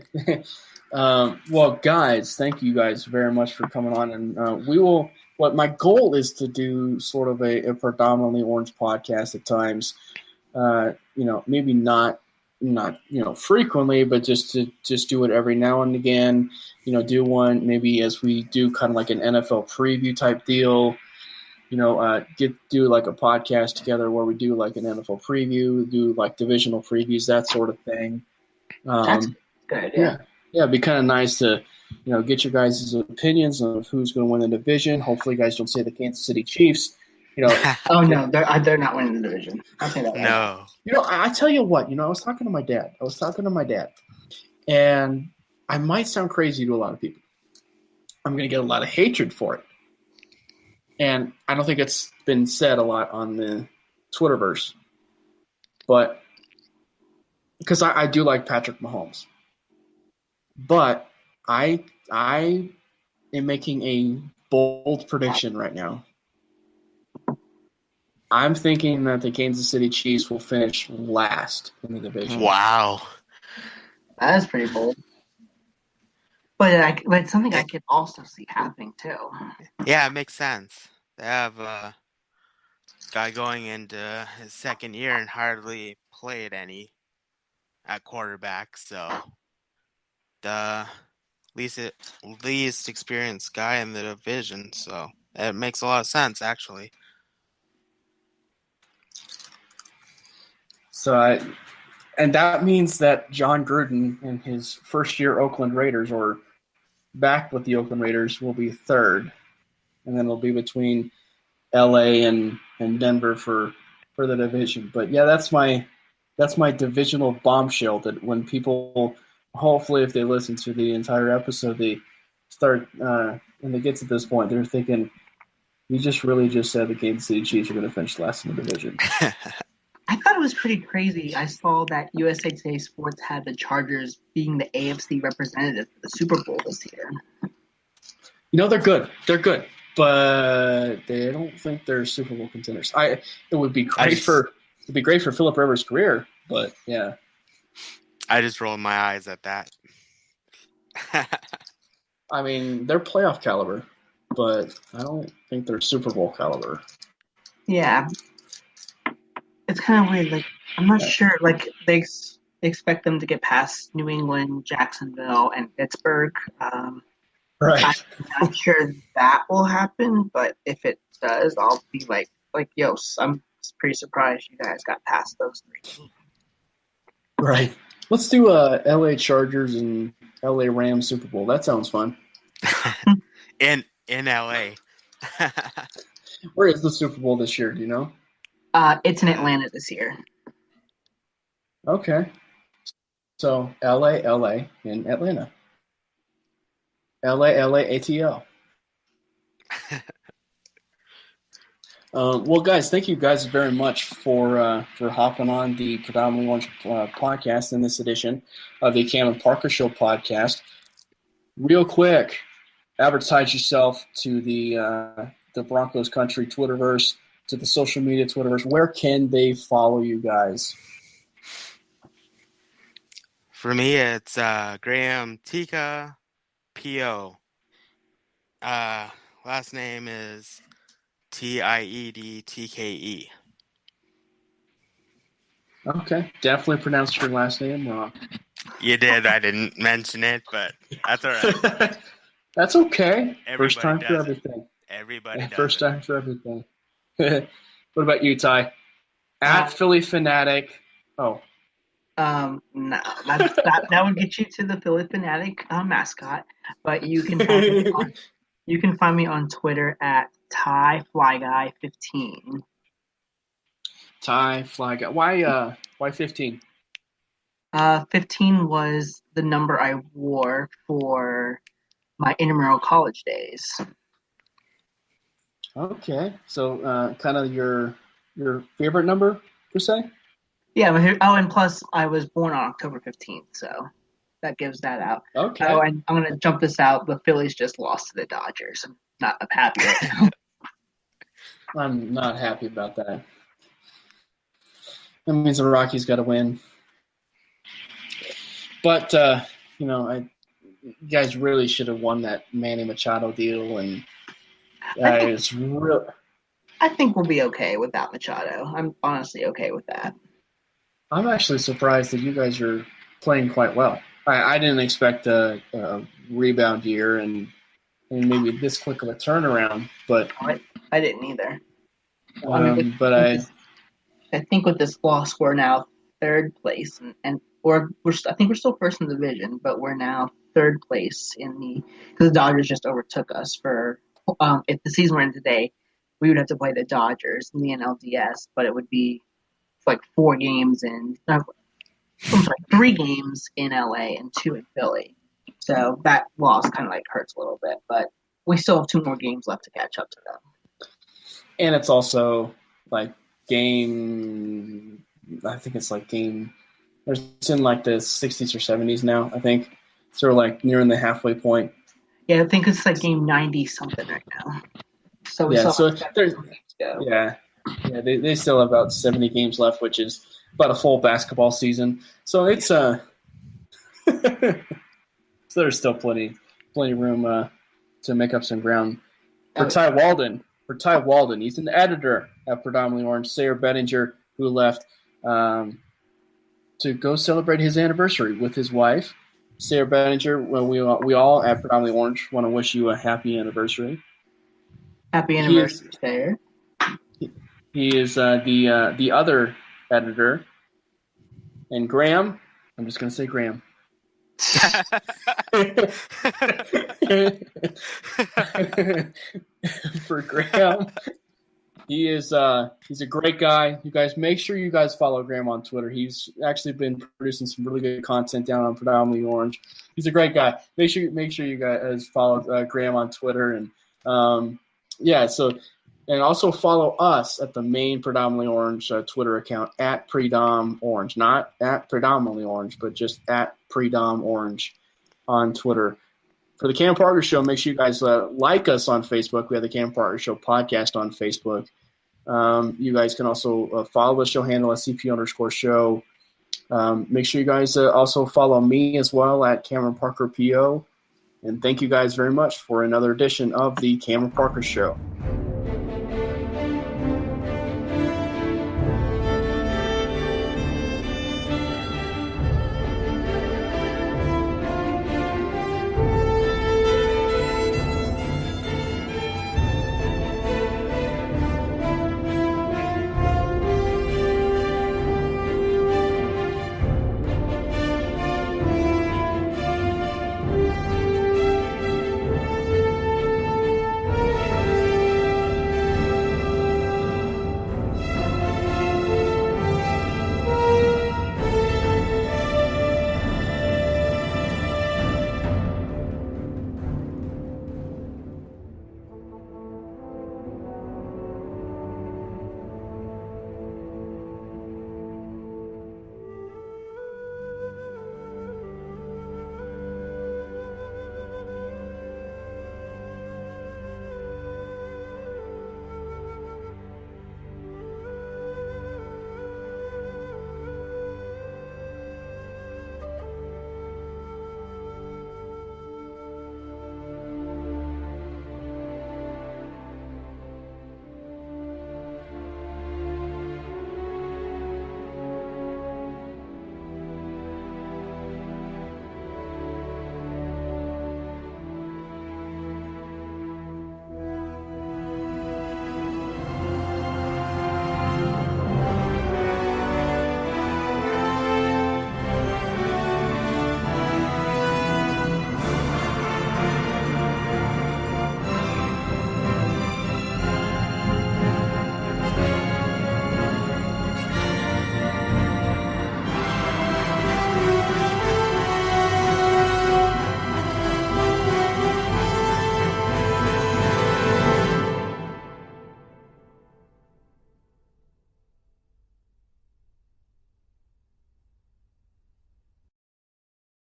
well, guys, thank you guys very much for coming on. And my goal is to do sort of a predominantly orange podcast at times. Maybe not frequently, but just do it every now and again. Do one maybe as we do kind of like an NFL preview type deal. Do like a podcast together where we do like an NFL preview, do like divisional previews, that sort of thing. That's a good idea. Yeah, it'd be kind of nice to, get your guys' opinions of who's going to win the division. Hopefully, you guys don't say the Kansas City Chiefs. Oh no, they're not winning the division. I'll say that. No. I tell you what. I was talking to my dad. And I might sound crazy to a lot of people. I'm going to get a lot of hatred for it. And I don't think it's been said a lot on the Twitterverse. But because I do like Patrick Mahomes. But I am making a bold prediction right now. I'm thinking that the Kansas City Chiefs will finish last in the division. Wow. That is pretty bold. But it's something I could also see happening too. Yeah, it makes sense. They have a guy going into his second year and hardly played any at quarterback, so the least experienced guy in the division, so it makes a lot of sense actually. So and that means that John Gruden and his first year Oakland Raiders, or back with the Oakland Raiders, will be third. And then it'll be between LA and Denver for the division. But yeah, that's my That's my divisional bombshell. That when people, hopefully, if they listen to the entire episode, they start when they get to this point, they're thinking, "You just really just said the Kansas City Chiefs are going to finish last in the division." I thought it was pretty crazy. I saw that USA Today Sports had the Chargers being the AFC representative for the Super Bowl this year. They're good. They're good, but they don't think they're Super Bowl contenders. It would be great for Philip Rivers' career, but yeah. I just rolled my eyes at that. I mean, they're playoff caliber, but I don't think they're Super Bowl caliber. Yeah. It's kind of weird. Like, I'm not sure. Like, they expect them to get past New England, Jacksonville, and Pittsburgh. Right. I'm not sure that will happen, but if it does, I'll be like, yo, I'm pretty surprised you guys got past those three. Right. Let's do LA Chargers and LA Rams Super Bowl. That sounds fun. in LA. Where is the Super Bowl this year? Do you know? It's in Atlanta this year. Okay. So LA, in Atlanta. LA, ATL. Well, guys, thank you guys very much for hopping on the Predominantly Orange podcast in this edition of the Cam and Parker Show podcast. Real quick, advertise yourself to the Broncos Country Twitterverse, to the social media Twitterverse. Where can they follow you guys? For me, it's Graham Tika P.O. Last name is Tiedtke. Okay, definitely pronounced your last name wrong. You did. I didn't mention it, but that's all right. That's okay. Everybody First time for does everything. Everybody does First it. time for everything. What about you, Ty? At Philly Fanatic. Oh. No, that would get you to the Philly Fanatic mascot, but you can find me on Twitter at TyFlyGuy15. Ty Fly Guy. Why 15? 15 was the number I wore for my intramural college days. Okay, so kind of your favorite number per se? Yeah, and plus I was born on October 15th, so that gives that out. Okay. Oh, and I'm going to jump this out. The Phillies just lost to the Dodgers. I'm not happy right now. I'm not happy about that. That means the Rockies got to win. But, you guys really should have won that Manny Machado deal, and it's real. I think we'll be okay without Machado. I'm honestly okay with that. I'm actually surprised that you guys are playing quite well. I didn't expect a rebound year and maybe this quick of a turnaround, but I didn't either. I think with this loss, we're now third place, and I think we're still first in the division, but we're now third place because the Dodgers just overtook us for. If the season were in today, we would have to play the Dodgers in the NLDS, but it would be like 4 games I'm sorry, 3 games in LA and 2 in Philly. So that loss kind of like hurts a little bit, but we still have 2 more games left to catch up to them. And it's also like game. I think it's like game. It's in like the 60s or 70s now. I think so. We're like nearing the halfway point. Yeah, I think it's like game 90 something right now. So they still have about 70 games left, which is about a full basketball season. So it's so there's still plenty of room to make up some ground for Ty Walden. He's an editor at Predominantly Orange. Sayer Bettinger, who left to go celebrate his anniversary with his wife. Sayer Bettinger, we all at Predominantly Orange want to wish you a happy anniversary. Happy anniversary, Sayer. He is the other editor. And Graham, I'm just going to say Graham. For Graham, He is he's a great guy. You guys make sure you guys follow Graham on Twitter. He's actually been producing some really good content down on Predominantly Orange. He's a great guy. Make sure you guys follow Graham on Twitter and and also follow us at the main Predominantly Orange Twitter account at Predom Orange, not at Predominantly Orange, but just at Predom Orange on Twitter. For the Cam Parker Show, make sure you guys like us on Facebook. We have the Cam Parker Show podcast on Facebook. You guys can also follow the show handle at CP_show. Make sure you guys also follow me as well at Cameron Parker PO. And thank you guys very much for another edition of the Cameron Parker Show.